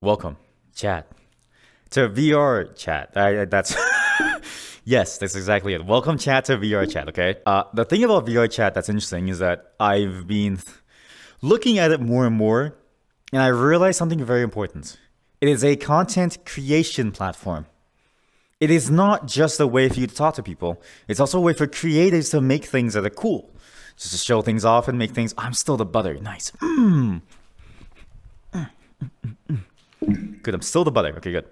Welcome, chat, to VRChat. That's yes, that's exactly it. Welcome, chat, to VRChat. Okay. The thing about VRChat that's interesting is that I've been looking at it more and more, and I realized something very important. It is a content creation platform. It is not just a way for you to talk to people. It's also a way for creators to make things that are cool, just to show things off and make things. I'm still the butter. Nice. Good, I'm still the butter. Okay, good.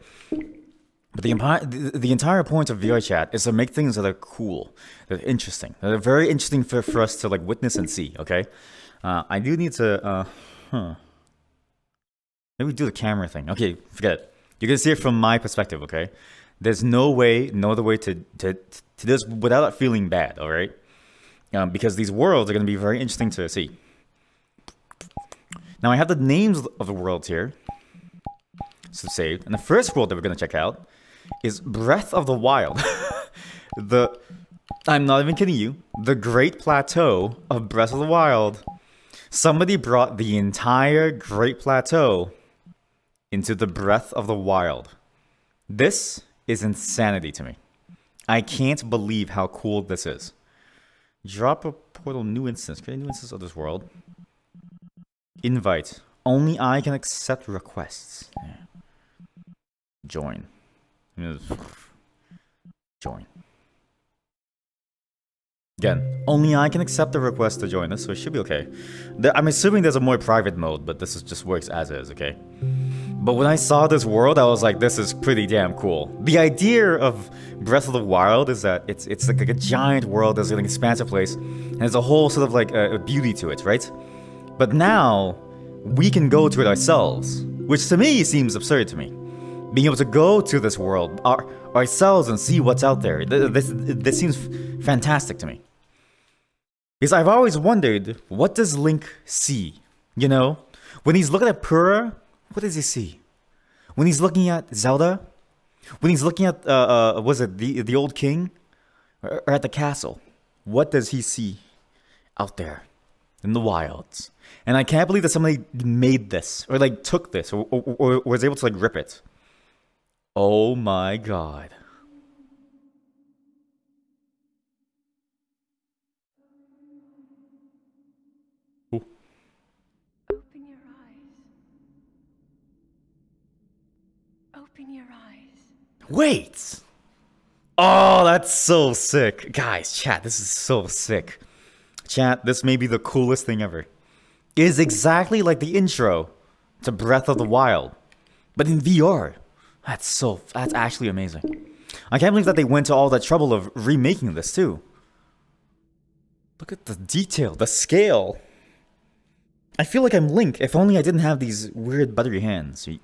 But the entire point of VRChat is to make things that are cool, that are interesting, that are very interesting for us to like witness and see. Okay, I do need to maybe do the camera thing. Okay, forget it. You're gonna see it from my perspective. Okay, there's no other way to this without feeling bad. All right, because these worlds are gonna be very interesting to see. Now I have the names of the worlds here. So saved. And the first world that we're going to check out is Breath of the Wild. I'm not even kidding you. The Great Plateau of Breath of the Wild. Somebody brought the entire Great Plateau into the Breath of the Wild. This is insanity to me. I can't believe how cool this is. Drop a portal new instance. Create a new instance of this world. Invite. Only I can accept requests. Yeah. Join. Join. Again, only I can accept the request to join this, so it should be okay. I'm assuming there's a more private mode, but this just works as is, okay? But when I saw this world, I was like, this is pretty damn cool. The idea of Breath of the Wild is that it's like a giant world, there's an expansive place, and there's a whole sort of like a beauty to it, right? But now, we can go to it ourselves, which to me seems absurd to me. Being able to go to this world ourselves and see what's out there. This seems fantastic to me. Because I've always wondered, what does Link see? You know? When he's looking at Pura, what does he see? When he's looking at Zelda? When he's looking at, was it the old king? Or at the castle? What does he see out there in the wilds? And I can't believe that somebody made this, or like took this, or was able to like rip it. Oh my god. Ooh. Open your eyes. Open your eyes. Wait! Oh, that's so sick. Guys, chat, this is so sick. Chat, this may be the coolest thing ever. It is exactly like the intro to Breath of the Wild, but in VR. That's actually amazing. I can't believe that they went to all that trouble of remaking this too. Look at the detail, the scale. I feel like I'm Link, if only I didn't have these weird buttery hands, you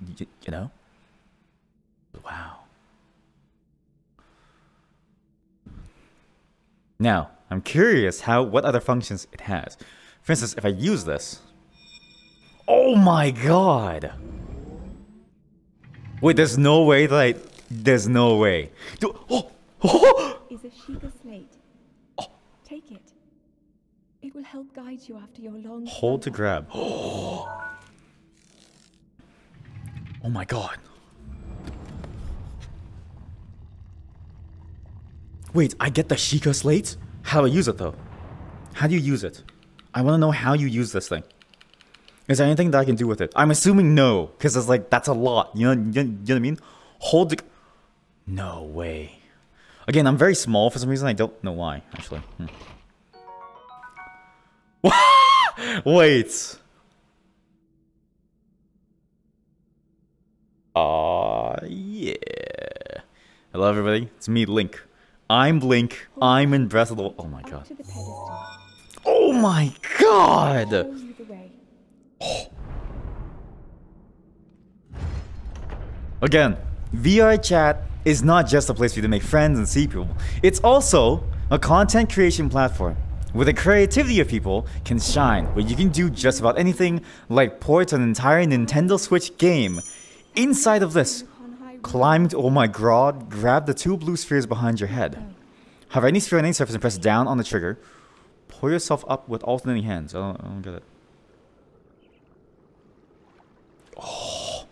know? Wow. Now, I'm curious what other functions it has. For instance, if I use this. Oh my god! Wait, there's no way that there's no way. Is a Sheikah slate. Oh. Take it. It will help guide you after your long Hold to grab. Oh my god. Wait, I get the Sheikah slate? How do I use it though? How do you use it? I want to know how you use this thing. Is there anything that I can do with it? I'm assuming no, because it's like, that's a lot. You know what I mean? Hold the... No way. Again, I'm very small for some reason. I don't know why, actually. Wait. Yeah. Hello, everybody. It's me, Link. I'm Link. I'm in Breath of the... Oh my god. Oh my god! Again, VRChat is not just a place for you to make friends and see people. It's also a content creation platform where the creativity of people can shine, where you can do just about anything, like port an entire Nintendo Switch game. Inside of this, climb to, oh my god, grab the 2 blue spheres behind your head. Hover any sphere on any surface and press down on the trigger. Pull yourself up with alternating hands. I don't get it. Oh.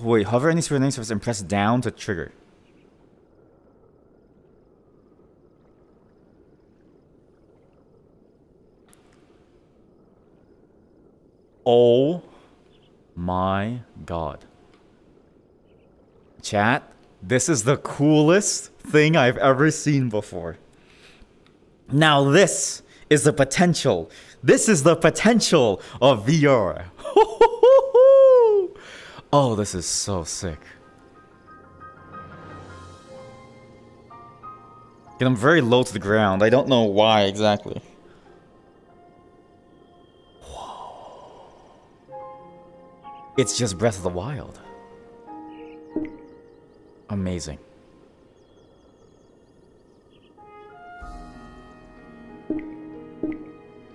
Wait, hover any screen surface and press down to trigger. Oh my god. Chat, this is the coolest thing I've ever seen before. Now this is the potential. This is the potential of VR. Oh, this is so sick. And I'm very low to the ground. I don't know why exactly. Whoa. It's just Breath of the Wild. Amazing.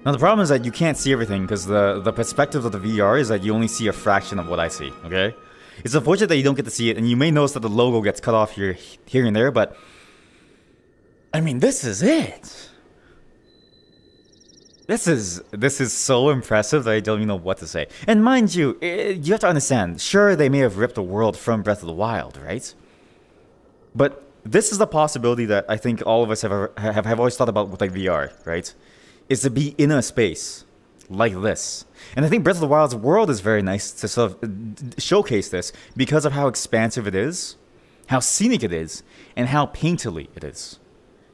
Now the problem is that you can't see everything because the perspective of the VR is that you only see a fraction of what I see, okay? It's unfortunate that you don't get to see it, and you may notice that the logo gets cut off here and there, but... I mean, this is it! This is so impressive that I don't even know what to say. And mind you, you have to understand, sure they may have ripped the world from Breath of the Wild, right? But this is the possibility that I think all of us have always thought about with like VR, right? Is to be in a space like this. And I think Breath of the Wild's world is very nice to sort of showcase this because of how expansive it is, how scenic it is, and how painterly it is.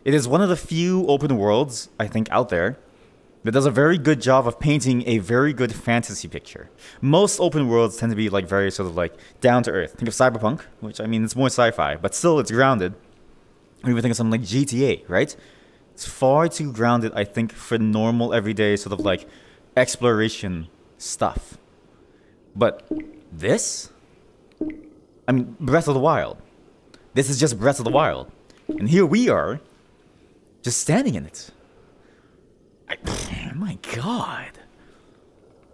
It is one of the few open worlds, I think, out there that does a very good job of painting a very good fantasy picture. Most open worlds tend to be like very sort of like down to earth. Think of Cyberpunk, which I mean, it's more sci-fi, but still it's grounded. Or even think of something like GTA, right? It's far too grounded, I think, for normal, everyday sort of like exploration stuff. But this? I mean, Breath of the Wild. This is just Breath of the Wild. And here we are, just standing in it. My god.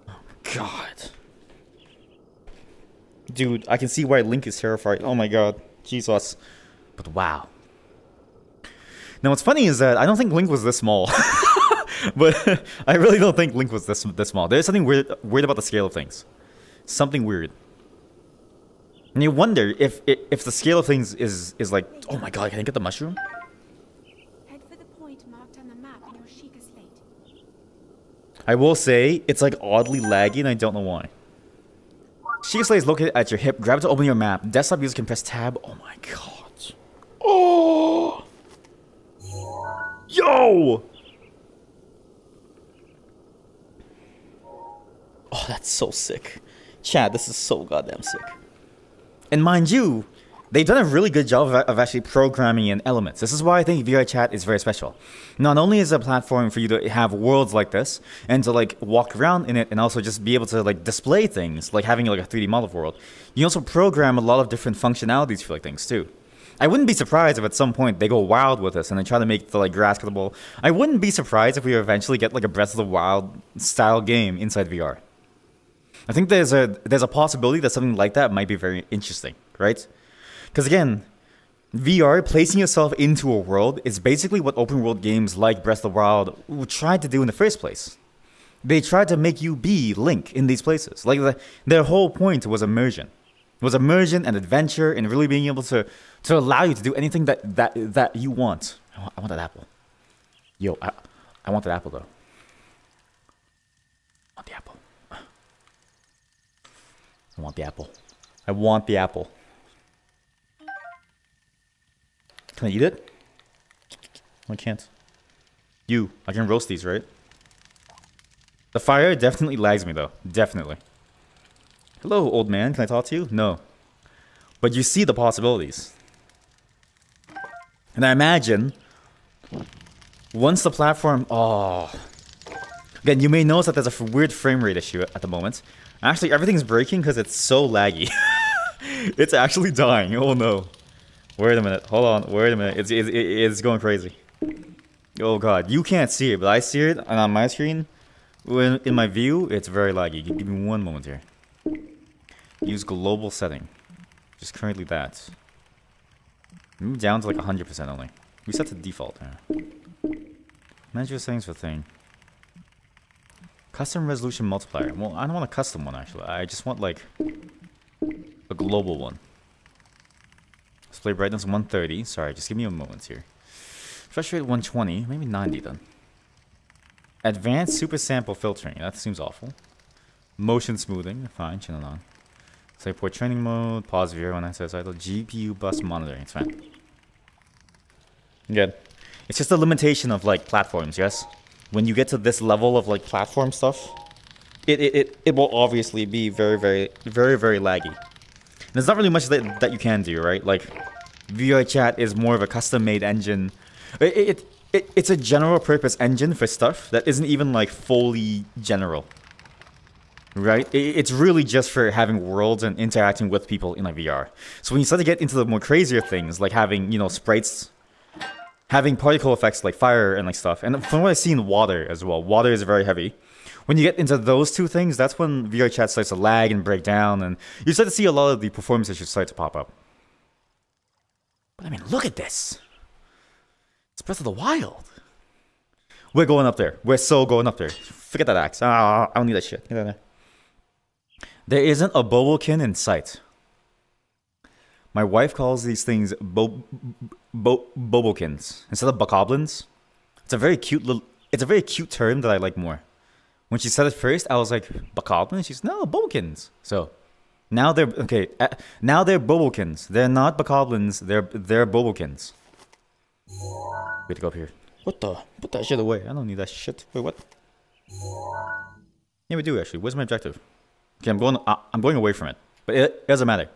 Oh my god. Dude, I can see why Link is terrified. Oh my god. Jesus. But wow. Now, what's funny is that I don't think Link was this small. But I really don't think Link was this small. There's something weird about the scale of things. Something weird. And you wonder if the scale of things is like, oh my god, can I get the mushroom? Head for the point marked on the map in your Sheikah slate. I will say, it's like oddly laggy and I don't know why. Sheikah slate is located at your hip. Grab it to open your map. Desktop users can press tab. Oh my god. Oh! Yo! Oh, that's so sick. Chad, this is so goddamn sick. And mind you, they've done a really good job of actually programming in elements. This is why I think VRChat is very special. Not only is it a platform for you to have worlds like this, and to like walk around in it, and also just be able to like display things, like having like a 3D model of world, you also program a lot of different functionalities for like things too. I wouldn't be surprised if at some point they go wild with this and they try to make the like grass cuttable. I wouldn't be surprised if we eventually get like a Breath of the Wild style game inside VR. I think there's a possibility that something like that might be very interesting, right? Because again, VR, placing yourself into a world, is basically what open world games like Breath of the Wild tried to do in the first place. They tried to make you be Link in these places. Like their whole point was immersion. It was immersion and adventure and really being able to allow you to do anything that you want. I want that apple. Yo, I want that apple though. I want the apple. I want the apple. I want the apple. Can I eat it? No, I can't. I can roast these, right? The fire definitely lags me though. Definitely. Hello, old man. Can I talk to you? No. But you see the possibilities. And I imagine once the platform... Oh. Again, you may notice that there's a weird frame rate issue at the moment. Actually, everything's breaking because it's so laggy. It's actually dying. Oh no. Wait a minute. Hold on. Wait a minute. It's going crazy. Oh god. You can't see it, but I see it. And on my screen, in my view, it's very laggy. Give me one moment here. Use global setting. Just currently that. Move down to like 100% only. We set to default. Yeah. Manage your settings for thing. Custom resolution multiplier. Well, I don't want a custom one actually. I just want like global one. Display brightness 130. Sorry, just give me a moment here. Refresh rate 120, maybe 90 then. Advanced super sample filtering. That seems awful. Motion smoothing. Fine, chilling on. Display port training mode. Pause VR when I says idle. GPU bus monitoring. It's fine. Good. It's just a limitation of like platforms, yes? When you get to this level of like platform stuff, it will obviously be very laggy. And there's not really much that you can do, right? Like VRChat is more of a custom-made engine. It's a general purpose engine for stuff that isn't even like fully general. Right? It's really just for having worlds and interacting with people in like VR. So when you start to get into the more crazier things, like having, you know, sprites, having particle effects like fire and like stuff, and from what I've seen, water as well. Water is very heavy. When you get into those two things, that's when VRChat starts to lag and break down, and you start to see a lot of the performance issues start to pop up. But I mean, look at this. It's Breath of the Wild. We're going up there. We're so going up there. Forget that axe. I don't need that shit. Get out there. There isn't a bobokin in sight. My wife calls these things bobokins instead of bokoblins. It's a very cute term that I like more. When she said it first, I was like, bokoblins? She's no, bobokins. So now they're okay. Now they're bobokins. They're not bokoblins. They're bobokins. We have to go up here. What the? Put that shit away. I don't need that shit. Wait, what? Yeah, we do actually. Where's my objective? Okay, I'm going away from it, but it doesn't matter.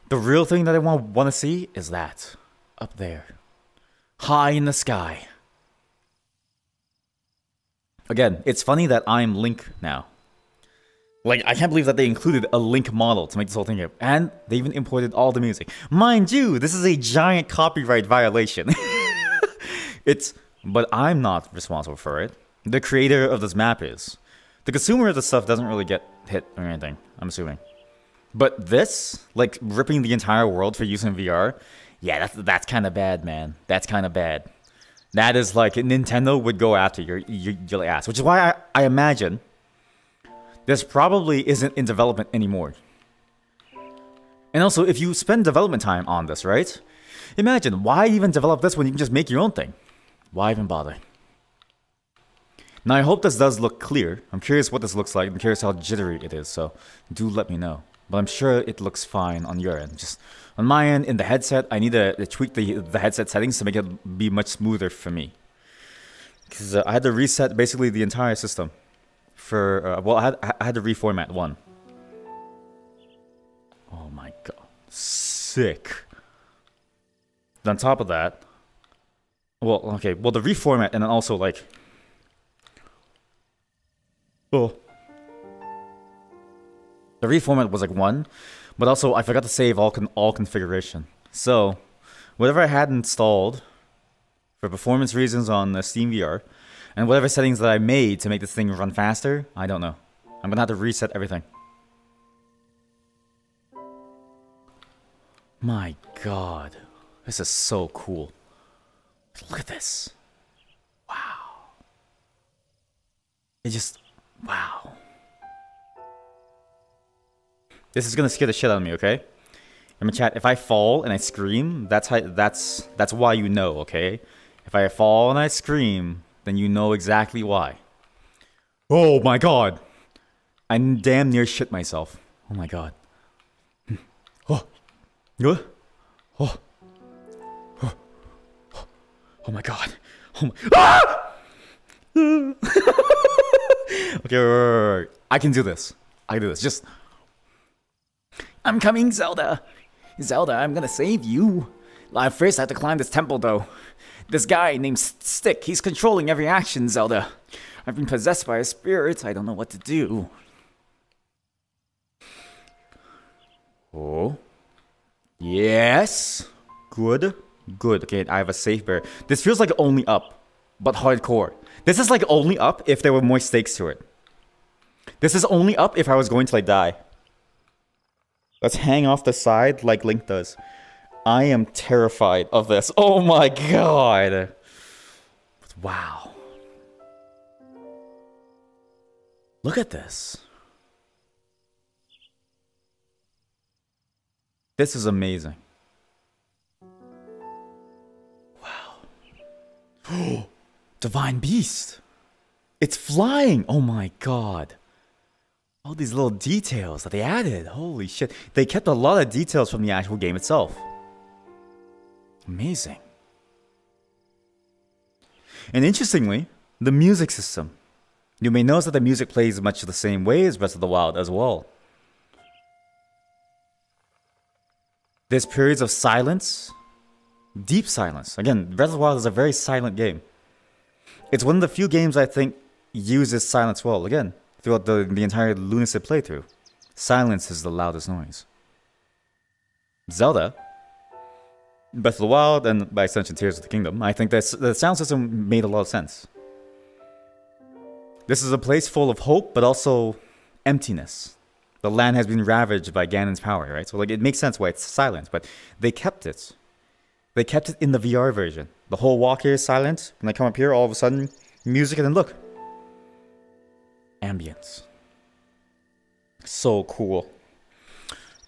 The real thing that I want to see is that up there, high in the sky. Again, it's funny that I'm Link now. Like, I can't believe that they included a Link model to make this whole thing up, and they even imported all the music. Mind you, this is a giant copyright violation. But I'm not responsible for it. The creator of this map is. The consumer of the stuff doesn't really get hit or anything, I'm assuming. But this, like ripping the entire world for use in VR, yeah, that's kind of bad, man. That's kind of bad. That is like Nintendo would go after your ass, which is why I imagine this probably isn't in development anymore. And also, if you spend development time on this, right? Imagine, why even develop this when you can just make your own thing? Why even bother? Now, I hope this does look clear. I'm curious what this looks like. I'm curious how jittery it is, so do let me know. But I'm sure it looks fine on your end. Just on my end, in the headset, I need to tweak the headset settings to make it be much smoother for me. Because I had to reset basically the entire system. For, well, I had to reformat one. Oh my god. Sick. On top of that, well, okay, well, the reformat and then also, like, oh. The reformat was like one, but also I forgot to save all configuration. So, whatever I had installed for performance reasons on Steam VR, and whatever settings that I made to make this thing run faster, I don't know. I'm gonna have to reset everything. My god. This is so cool. Look at this. Wow. It just... wow. This is gonna scare the shit out of me, okay? I'm gonna chat. If I fall and I scream, that's why you know, okay? If I fall and I scream, then you know exactly why. Oh my god! I damn near shit myself. Oh my god. Oh. Oh. Oh. Oh my god. Oh my... Ah! Okay, right. I can do this. I can do this. Just... I'm coming, Zelda. Zelda, I'm gonna save you. First, I have to climb this temple, though. This guy named Stick, he's controlling every action, Zelda. I've been possessed by a spirit. I don't know what to do. Oh. Yes. Good. Good. Okay, I have a safe bear. This feels like only up, but hardcore. This is like only up if there were more stakes to it. This is only up if I was going to like die. Let's hang off the side like Link does. I am terrified of this. Oh my god. Wow. Look at this. This is amazing. Wow. Divine Beast. It's flying. Oh my god. All these little details that they added. Holy shit. They kept a lot of details from the actual game itself. Amazing. And interestingly, the music system. You may notice that the music plays much the same way as Breath of the Wild as well. There's periods of silence. Deep silence. Again, Breath of the Wild is a very silent game. It's one of the few games I think uses silence well. Again, throughout the entire Lunacy playthrough. Silence is the loudest noise. Zelda, Breath of the Wild, and by extension Tears of the Kingdom, I think that the sound system made a lot of sense. This is a place full of hope, but also emptiness. The land has been ravaged by Ganon's power, right? So like it makes sense why it's silent, but they kept it. They kept it in the VR version. The whole walk here is silent. When I come up here, all of a sudden, music, and then look. Ambience. So cool.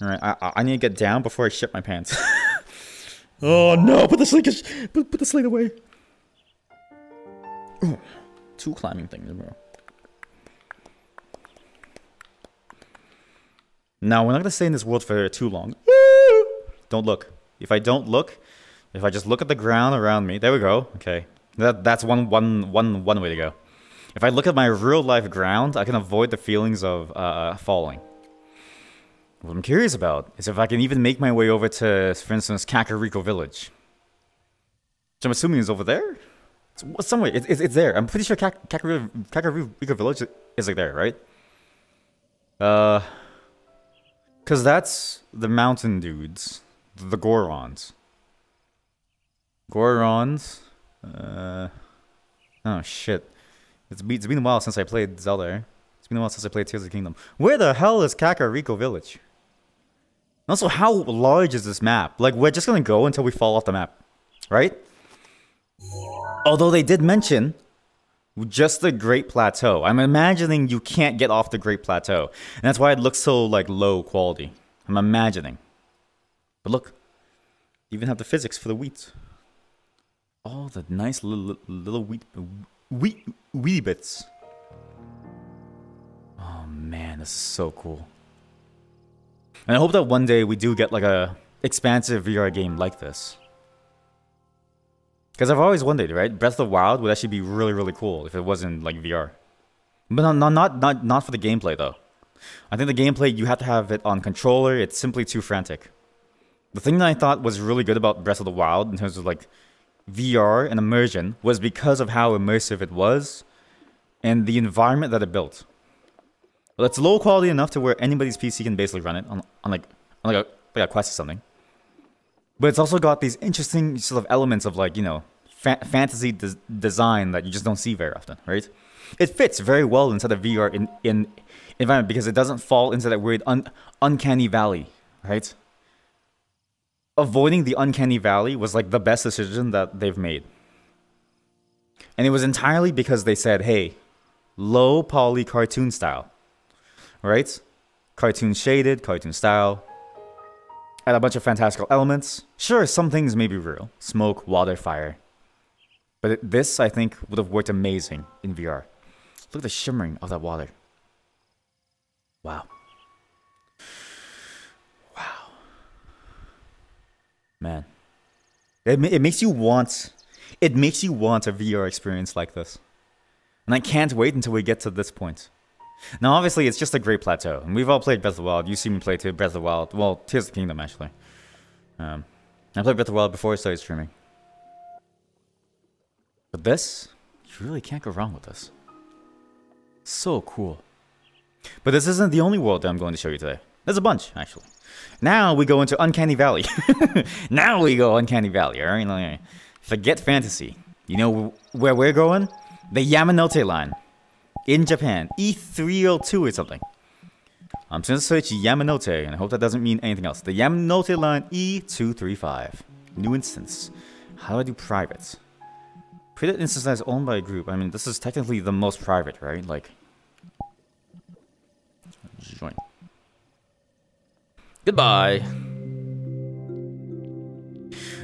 Alright, I need to get down before I shit my pants. Oh no, put the slate away. Ooh, 2 climbing things, bro. Now, we're not going to stay in this world for too long. Don't look. If I don't look, if I just look at the ground around me, there we go. Okay, that's one way to go. If I look at my real life ground, I can avoid the feelings of falling. What I'm curious about is if I can even make my way over to, for instance, Kakariko Village. Which I'm assuming is over there? It's somewhere. It's there. I'm pretty sure Kakariko Village is like there, right? Because that's the mountain dudes. The Gorons. Gorons. Oh, shit. It's been a while since I played Zelda. It's been a while since I played Tears of the Kingdom. Where the hell is Kakariko Village? Also, how large is this map? Like, we're just gonna go until we fall off the map. Right? Although they did mention just the Great Plateau. I'm imagining you can't get off the Great Plateau. And that's why it looks so, like, low quality. I'm imagining. But look. You even have the physics for the wheat. All the nice little wheat bits. Oh, man. This is so cool. And I hope that one day we do get, like, a expansive VR game like this. Because I've always wondered, right? Breath of the Wild would actually be really, really cool if it wasn't like VR. But not for the gameplay though. I think the gameplay, you have to have it on controller. It's simply too frantic. The thing that I thought was really good about Breath of the Wild in terms of like VR and immersion was because of how immersive it was and the environment that it built. Well, it's low quality enough to where anybody's PC can basically run it on like a Quest or something. But it's also got these interesting sort of elements of like, you know, fantasy design that you just don't see very often, right? It fits very well inside the VR in environment because it doesn't fall into that weird uncanny valley, right? Avoiding the uncanny valley was like the best decision that they've made. And it was entirely because they said, hey, low poly cartoon style, right? Cartoon shaded, cartoon style. Add a bunch of fantastical elements. Sure, some things may be real. Smoke, water, fire. But this, I think, would have worked amazing in VR. Look at the shimmering of that water. Wow. Wow. Man. It makes you want... It makes you want a VR experience like this. And I can't wait until we get to this point. Now, obviously, it's just a Great Plateau. And we've all played Breath of the Wild. You've seen me play Breath of the Wild. Well, Tears of the Kingdom, actually. I played Breath of the Wild before I started streaming. But this, you really can't go wrong with this. So cool. But this isn't the only world that I'm going to show you today. There's a bunch, actually. Now we go into Uncanny Valley. Now we go Uncanny Valley, alright? Forget fantasy. You know where we're going? The Yamanote Line. In Japan, E302 or something. I'm just going to search Yamanote, and I hope that doesn't mean anything else. The Yamanote Line E235. New instance. How do I do private? Private instance that is owned by a group. I mean, this is technically the most private, right? Like, join. Goodbye.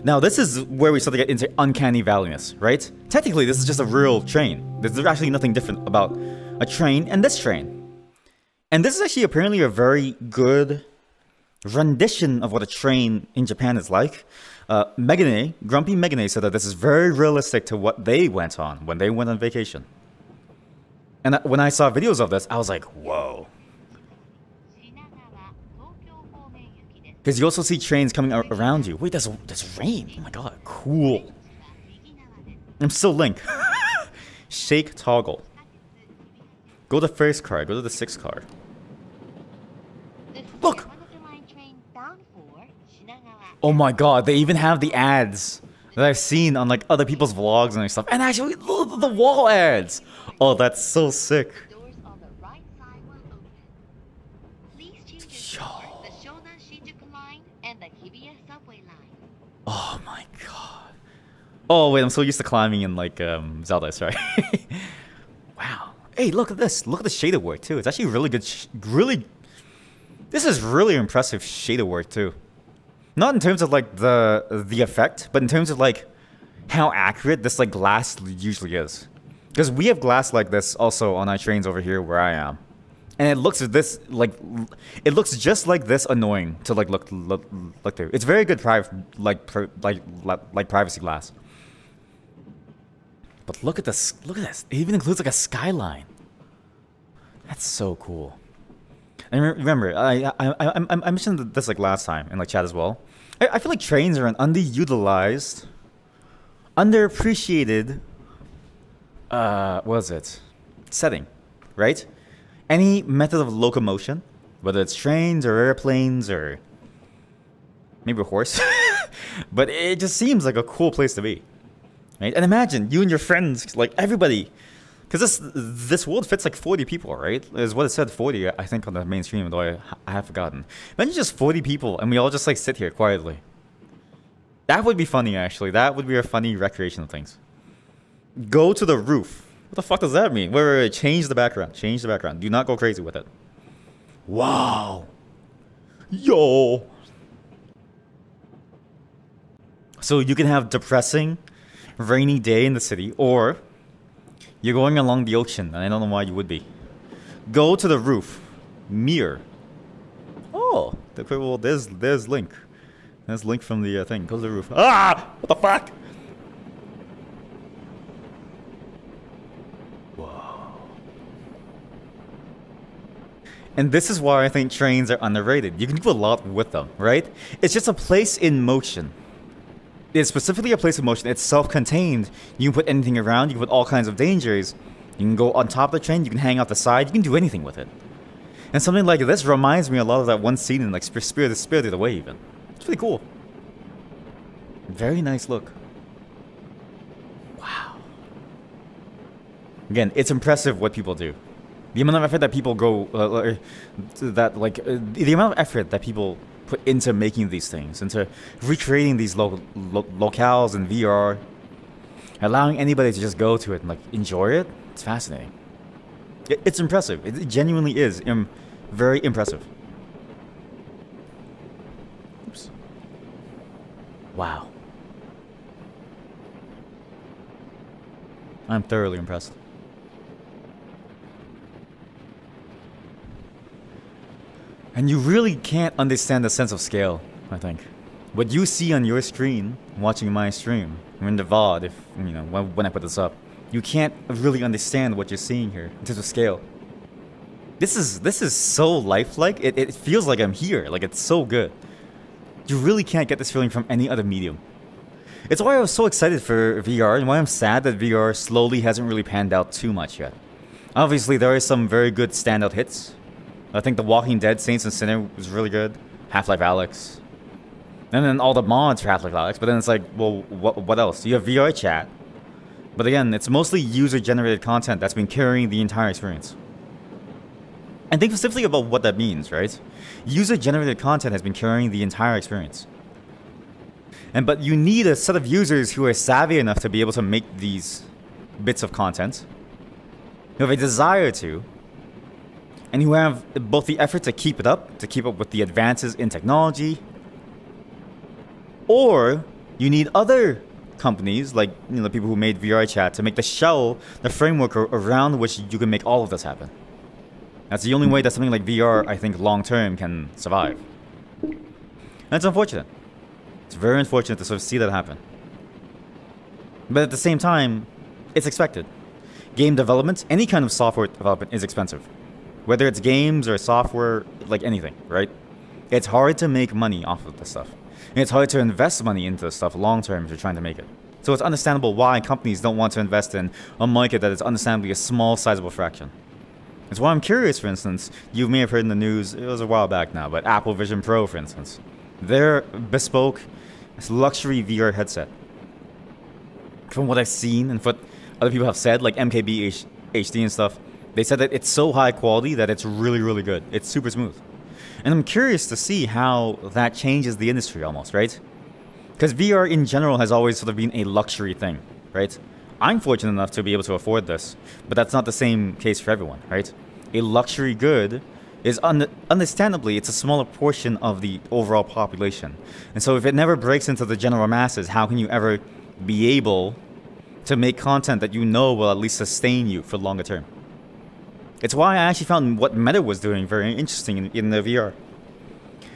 Now, this is where we start to get into uncanny valleyness, right? Technically, this is just a real train. There's actually nothing different about a train and this train. And this is actually apparently a very good rendition of what a train in Japan is like. Grumpy Megane said that this is very realistic to what they went on when they went on vacation. And when I saw videos of this, I was like, whoa. Because you also see trains coming around you. Wait, there's rain. Oh my god, cool. I'm still Link. Shake toggle. Go to the first car, go to the sixth car. Look! Oh my god, they even have the ads that I've seen on like other people's vlogs and stuff. And actually, look, the wall ads! Oh, that's so sick. Oh my god. Oh wait, I'm so used to climbing in like Zelda, sorry. Wow. Hey, look at this. Look at the shader work too. It's actually really good. This is really impressive shader work too. Not in terms of like the effect, but in terms of like how accurate this like glass usually is. Because we have glass like this also on our trains over here where I am. And it looks this like it looks just like this annoying to like look through. It's very good privacy glass. But look at this. Look at this. It even includes like a skyline. That's so cool. And remember, I mentioned this like last time in like chat as well. I feel like trains are an underutilized, underappreciated what is it? Setting, right? Any method of locomotion, whether it's trains or airplanes or maybe a horse, but it just seems like a cool place to be, right? And imagine you and your friends, like everybody, because this world fits like 40 people, right? Is what it said, 40, I think, on the main stream, though I have forgotten. Imagine just 40 people and we all just like sit here quietly. That would be funny, actually. That would be a funny recreational things. Go to the roof. What the fuck does that mean? Wait, change the background. Change the background. Do not go crazy with it. Wow. Yo. So you can have depressing, rainy day in the city, or you're going along the ocean, and I don't know why you would be. Go to the roof. Mirror. Oh, well, there's Link. There's Link from the thing. Go to the roof. Ah! What the fuck? And this is why I think trains are underrated. You can do a lot with them, right? It's just a place in motion. It's specifically a place in motion. It's self-contained. You can put anything around. You can put all kinds of dangers. You can go on top of the train. You can hang out the side. You can do anything with it. And something like this reminds me a lot of that one scene in like Spirited Away even. It's really cool. Very nice look. Wow. Again, it's impressive what people do. The amount of effort that people go, the amount of effort that people put into making these things, into recreating these locales in VR, allowing anybody to just go to it and like enjoy it, it's fascinating. It's impressive. It genuinely is very impressive. Oops. Wow. I'm thoroughly impressed. And you really can't understand the sense of scale, I think. What you see on your screen, watching my stream, or in the VOD, if you know when I put this up, you can't really understand what you're seeing here in terms of scale. This is so lifelike. It feels like I'm here. Like it's so good. You really can't get this feeling from any other medium. It's why I was so excited for VR, and why I'm sad that VR slowly hasn't really panned out too much yet. Obviously, there are some very good standout hits. I think The Walking Dead Saints and Sinner was really good. Half-Life Alyx. And then all the mods for Half-Life Alyx. But then it's like, well, what else? You have VRChat. But again, it's mostly user-generated content that's been carrying the entire experience. And think specifically about what that means, right? User-generated content has been carrying the entire experience. But you need a set of users who are savvy enough to be able to make these bits of content, who have a desire to, and who have both the effort to keep up with the advances in technology, or You need other companies, like, you know, the people who made VRChat, to make the shell, the framework around which you can make all of this happen. That's the only way that something like VR, I think, long-term can survive. And it's unfortunate. It's very unfortunate to sort of see that happen. But at the same time, it's expected. Game development, any kind of software development, is expensive. Whether it's games or software, like anything, right? It's hard to make money off of this stuff. And it's hard to invest money into this stuff long-term if you're trying to make it. So it's understandable why companies don't want to invest in a market that is understandably a small, sizable fraction. It's why I'm curious, for instance, you may have heard in the news, it was a while back now, but Apple Vision Pro, for instance. Their bespoke luxury VR headset. From what I've seen and what other people have said, like MKB HD and stuff, they said that it's so high quality that it's really, really good. It's super smooth. And I'm curious to see how that changes the industry almost, right? Because VR in general has always sort of been a luxury thing, right? I'm fortunate enough to be able to afford this, but that's not the same case for everyone, right? A luxury good is, understandably, it's a smaller portion of the overall population. And so if it never breaks into the general masses, how can you ever be able to make content that you know will at least sustain you for longer term? It's why I actually found what Meta was doing very interesting in the VR.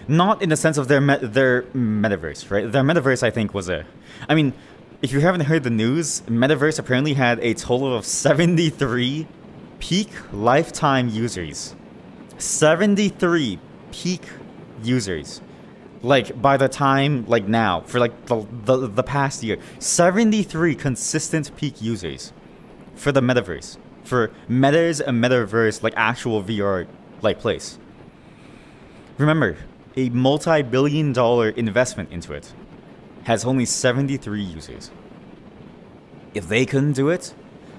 Not in the sense of their metaverse, right? Their metaverse, I think, was a... I mean, if you haven't heard the news, Metaverse apparently had a total of 73 peak lifetime users. 73 peak users. Like, by the time, like now, for like the past year. 73 consistent peak users for the Metaverse. For Meta's a Metaverse, like actual VR, like place. Remember, a multi-billion-dollar investment into it has only 73 users. If they couldn't do it,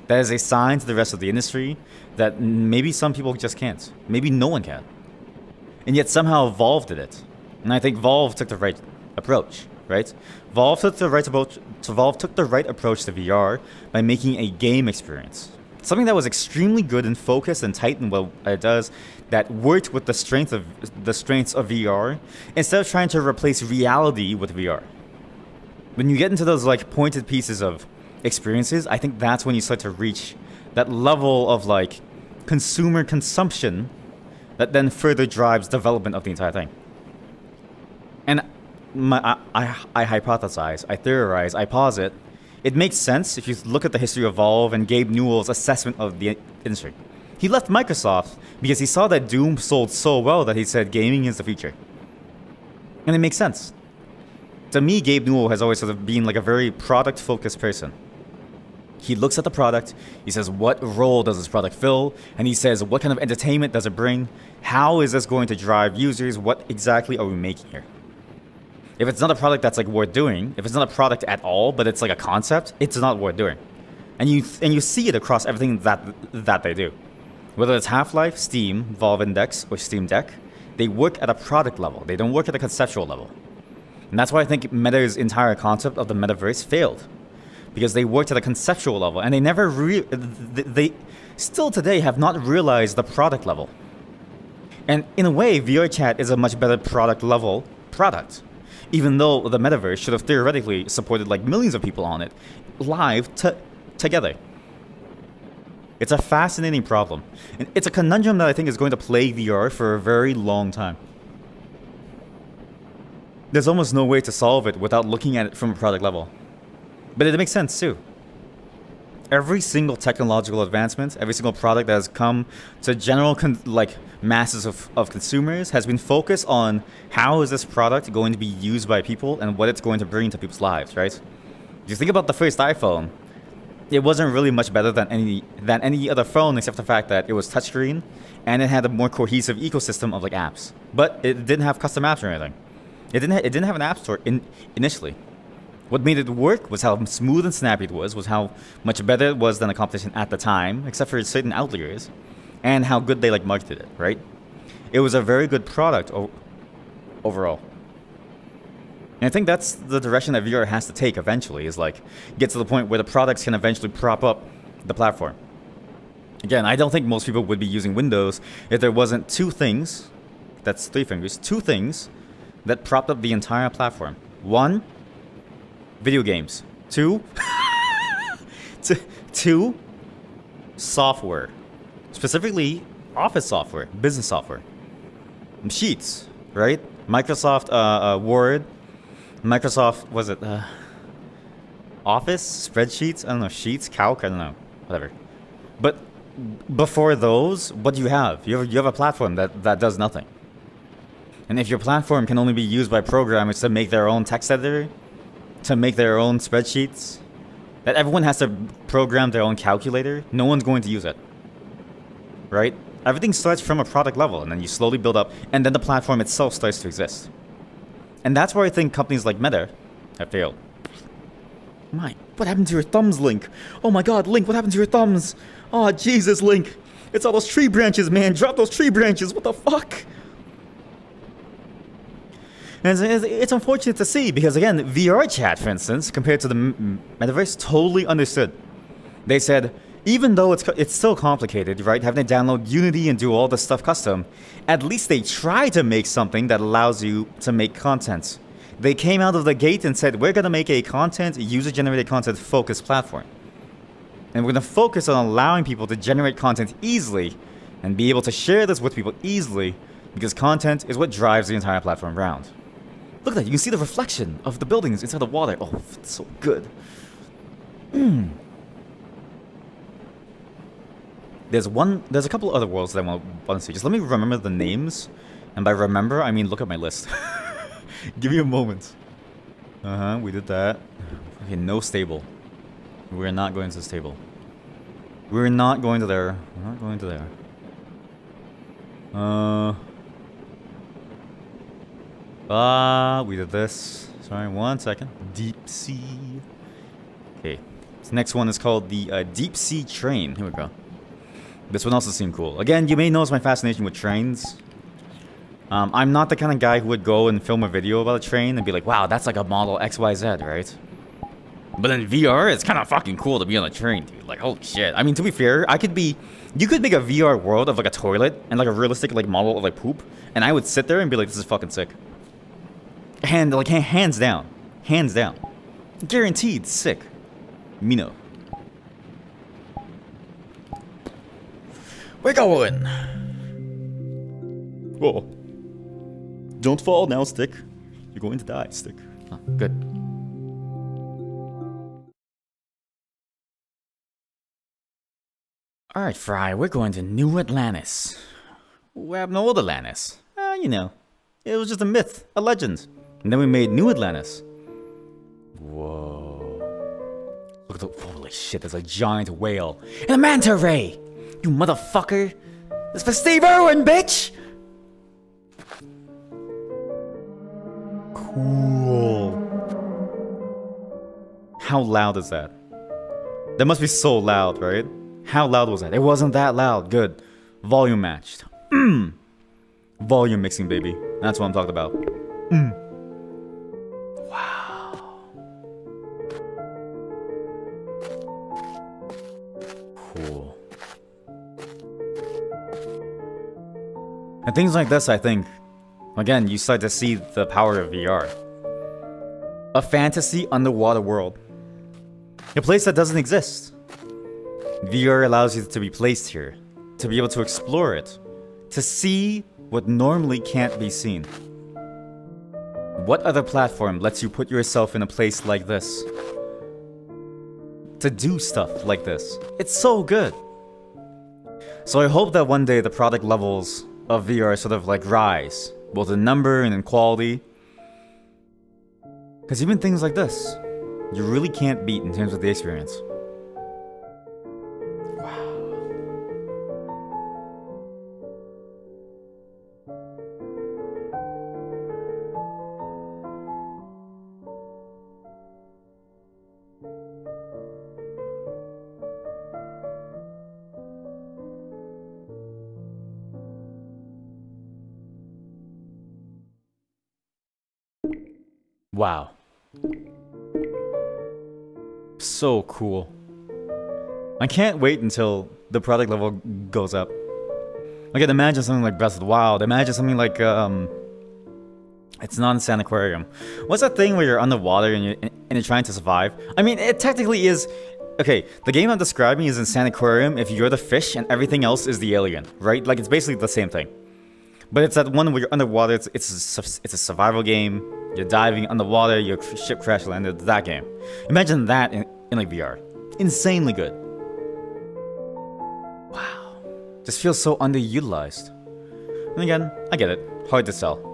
that is a sign to the rest of the industry that maybe some people just can't. Maybe no one can. And yet somehow Valve did it. And I think Valve took the right approach, right? Valve took the right approach to VR by making a game experience. Something that was extremely good and focused and tight in what it does, that worked with the strengths of VR, instead of trying to replace reality with VR. When you get into those like pointed pieces of experiences, I think that's when you start to reach that level of like consumer consumption that then further drives development of the entire thing. And I hypothesize, I theorize, I posit, it makes sense if you look at the history of Valve and Gabe Newell's assessment of the industry. He left Microsoft because he saw that Doom sold so well that he said gaming is the future. And it makes sense. To me, Gabe Newell has always sort of been like a very product-focused person. He looks at the product, he says, what role does this product fill? And he says, what kind of entertainment does it bring? How is this going to drive users? What exactly are we making here? If it's not a product that's like worth doing, if it's not a product at all, but it's like a concept, it's not worth doing. And you see it across everything that they do. Whether it's Half-Life, Steam, Valve Index, or Steam Deck, they work at a product level. They don't work at a conceptual level. And that's why I think Meta's entire concept of the metaverse failed. Because they worked at a conceptual level, and they still today have not realized the product level. And in a way, VRChat is a much better product level product. Even though the metaverse should have theoretically supported like millions of people on it, live together. It's a fascinating problem. And it's a conundrum that I think is going to plague VR for a very long time. There's almost no way to solve it without looking at it from a product level. But it makes sense too. Every single technological advancement, every single product that has come to general masses of consumers has been focused on how is this product going to be used by people and what it's going to bring to people's lives, right? If you think about the first iPhone, it wasn't really much better than any other phone except the fact that it was touchscreen and it had a more cohesive ecosystem of like apps. But it didn't have custom apps or anything. It didn't have an app store initially. What made it work was how smooth and snappy it was how much better it was than the competition at the time, except for certain outliers, and how good they like marketed it, right? It was a very good product overall. And I think that's the direction that VR has to take eventually, is like get to the point where the products can eventually prop up the platform. Again, I don't think most people would be using Windows if there wasn't two things, that's three fingers, two things that propped up the entire platform. One, Video games. 2. Two. Software. Specifically, office software, business software. Sheets, right? Microsoft Word. Microsoft, was it Office? Spreadsheets? I don't know. Sheets? Calc? I don't know. Whatever. But before those, what do you have? You have a platform that does nothing. And if your platform can only be used by programmers to make their own text editor, to make their own spreadsheets, that everyone has to program their own calculator, no one's going to use it. Right? Everything starts from a product level, and then you slowly build up, and then the platform itself starts to exist. And that's where I think companies like Meta have failed. My, what happened to your thumbs, Link? Oh my god, Link, what happened to your thumbs? Oh, Jesus, Link. It's all those tree branches, man. Drop those tree branches. What the fuck? And it's unfortunate to see, because again, VRChat, for instance, compared to the metaverse, totally understood. They said, even though it's still complicated, right, having to download Unity and do all this stuff custom, at least they try to make something that allows you to make content. They came out of the gate and said, we're going to make a user-generated content focused platform. And we're going to focus on allowing people to generate content easily and be able to share this with people easily, because content is what drives the entire platform around. Look at that, you can see the reflection of the buildings inside the water. Oh, it's so good. There's a couple other worlds that I want to see. Just let me remember the names. And by remember, I mean look at my list. Give me a moment. We did that. Okay, no stable. We're not going to stable. We're not going to there. We're not going to there. We did this. Sorry, 1 second. Deep sea. Okay. This next one is called the Deep Sea Train. Here we go. This one also seemed cool. Again, you may notice my fascination with trains. I'm not the kind of guy who would go and film a video about a train and be like, wow, that's like a model XYZ, right? But in VR, it's kind of fucking cool to be on a train, dude. Like, holy shit. I mean, to be fair, you could make a VR world of like a toilet and like a realistic like model of like poop, and I would sit there and be like, this is fucking sick. And like, hands down. Hands down. Guaranteed sick. Mino. We're going. Whoa. Don't fall now, Stick. You're going to die, Stick. Oh, good. Alright, Fry, we're going to New Atlantis. What happened to old Atlantis? You know. It was just a myth, a legend. And then we made New Atlantis. Whoa. Look at the... Holy shit, there's a giant whale. And a manta ray! You motherfucker! It's for Steve Irwin, bitch! Cool. How loud is that? That must be so loud, right? How loud was that? It wasn't that loud. Good. Volume matched. Volume mixing, baby. That's what I'm talking about. Wow. Cool. And things like this, I think, again, you start to see the power of VR. A fantasy underwater world. A place that doesn't exist. VR allows you to be placed here, to be able to explore it, to see what normally can't be seen. What other platform lets you put yourself in a place like this? To do stuff like this. It's so good. So I hope that one day the product levels of VR sort of like rise, both in number and in quality. Because even things like this, you really can't beat in terms of the experience. Wow. So cool. I can't wait until the product level goes up. Like, imagine something like Breath of the Wild. Imagine something like, It's not in San Aquarium. What's that thing where you're underwater and you're trying to survive? I mean, it technically is. Okay, the game I'm describing is in San Aquarium if you're the fish and everything else is the alien, right? Like, it's basically the same thing. But it's that one where you're underwater, it's a survival game, you're diving underwater, your ship crash landed, that game. Imagine that in like VR. Insanely good. Wow. Just feels so underutilized. And again, I get it. Hard to sell.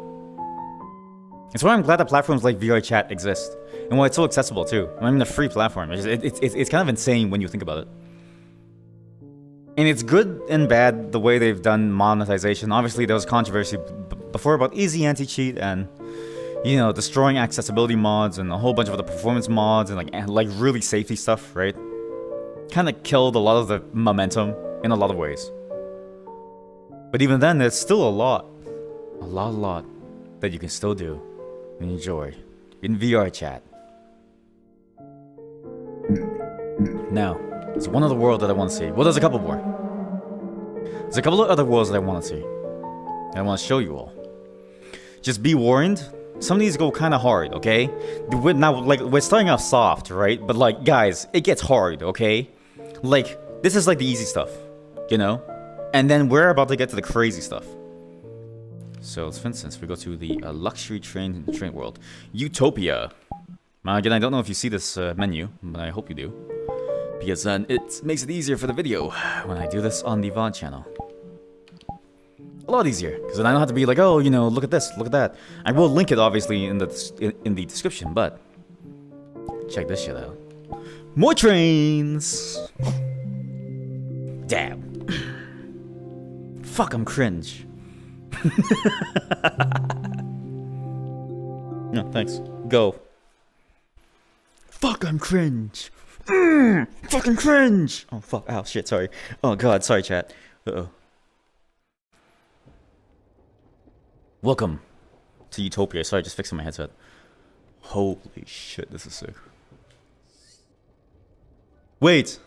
It's why I'm glad that platforms like VRChat exist. And why it's so accessible too. I mean, a free platform. It's kind of insane when you think about it. And it's good and bad the way they've done monetization. Obviously, there was controversy before about easy anti-cheat and, you know, destroying accessibility mods and a whole bunch of other performance mods and like really safety stuff, right? Kind of killed a lot of the momentum in a lot of ways. But even then, there's still a lot that you can still do and enjoy in VRChat. Now, there's one other world that I want to see. Well, there's a couple more. There's a couple of other worlds that I want to see. And I want to show you all. Just be warned, some of these go kind of hard, okay? We're starting off soft, right? But like, guys, it gets hard, okay? Like, this is like the easy stuff, you know? And then we're about to get to the crazy stuff. So, for instance, we go to the luxury train world. Utopia. Again, I don't know if you see this menu, but I hope you do. Because it makes it easier for the video when I do this on the VOD channel. A lot easier, because then I don't have to be like, oh, you know, look at this, look at that. I will link it, obviously, in the description, but check this shit out. More trains! Damn. Fuck, I'm cringe. No, thanks. Go. Fuck, I'm cringe. Fucking cringe! Oh, fuck. Ow, shit, sorry. Oh, God, sorry, chat. Uh-oh. Welcome to Utopia. Sorry, just fixing my headset. Holy shit, this is sick. Wait!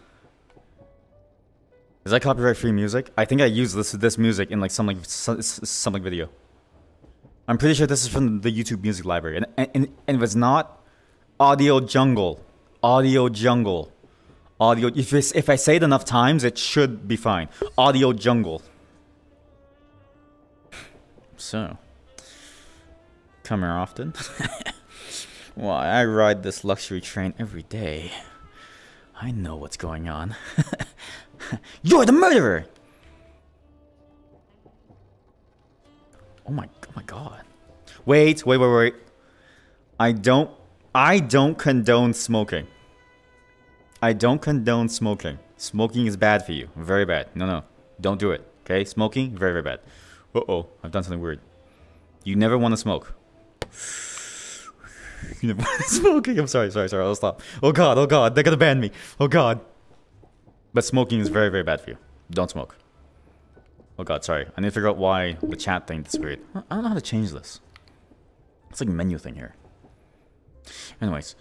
Is that copyright-free music? I think I used this music in like some video. I'm pretty sure this is from the YouTube music library. And if it's not, Audio Jungle. Audio Jungle. Audio. If I say it enough times, it should be fine. Audio Jungle. So, come here often. Well, I ride this luxury train every day. I know what's going on. You're the murderer! Oh my god. Wait. I don't condone smoking. I don't condone smoking. Smoking is bad for you. Very bad. No. Don't do it. Okay? Smoking, very, very bad. Uh-oh. I've done something weird. You never want to smoke. You never want to smoke. I'm sorry. I'll stop. Oh god. They're gonna ban me. Oh god. But smoking is very, very bad for you. Don't smoke. Oh god, sorry. I need to figure out why the chat thing disappeared. I don't know how to change this. It's like a menu thing here. Anyways.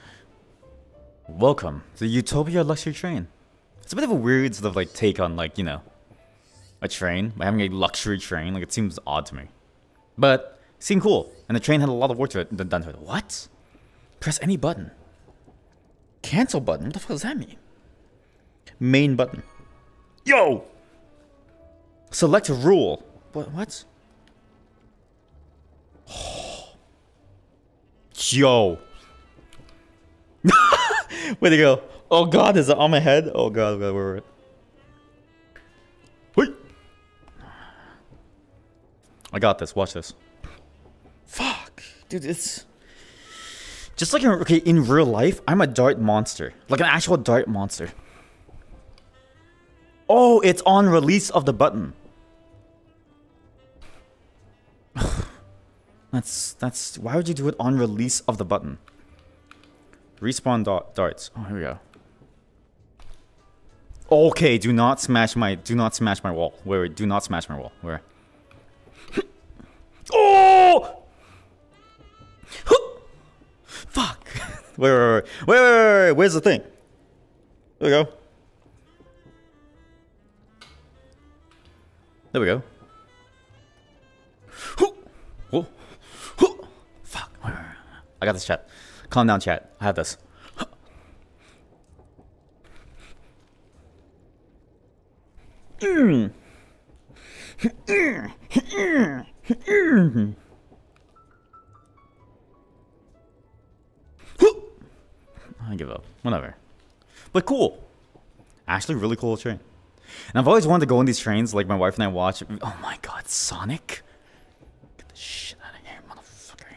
Welcome to the Utopia luxury train. It's a bit of a weird sort of like take on like, you know, a train. By having a luxury train. Like it seems odd to me. But it seemed cool. And the train had a lot of work to it, done to it. What? Press any button. Cancel button? What the fuck does that mean? Main button. Yo! Select a rule. What? Yo! Where'd it go? Oh god, is it on my head? Oh god, where? Wait! I got this, watch this. Fuck! Dude, it's... Just like in real life, I'm a dart monster. Like an actual dart monster. Oh, it's on release of the button. That's why would you do it on release of the button? Respawn darts. Oh, here we go. Okay, do not smash my wall. Wait, do not smash my wall. Where? Oh! Fuck. Wait. Where's the thing? There we go. There we go. I got this, chat. Calm down, chat. I have this. I give up. Whatever. But cool. Actually, really cool train. And I've always wanted to go on these trains, like my wife and I watch. Oh my god, Sonic? Get the shit out of here, motherfucker.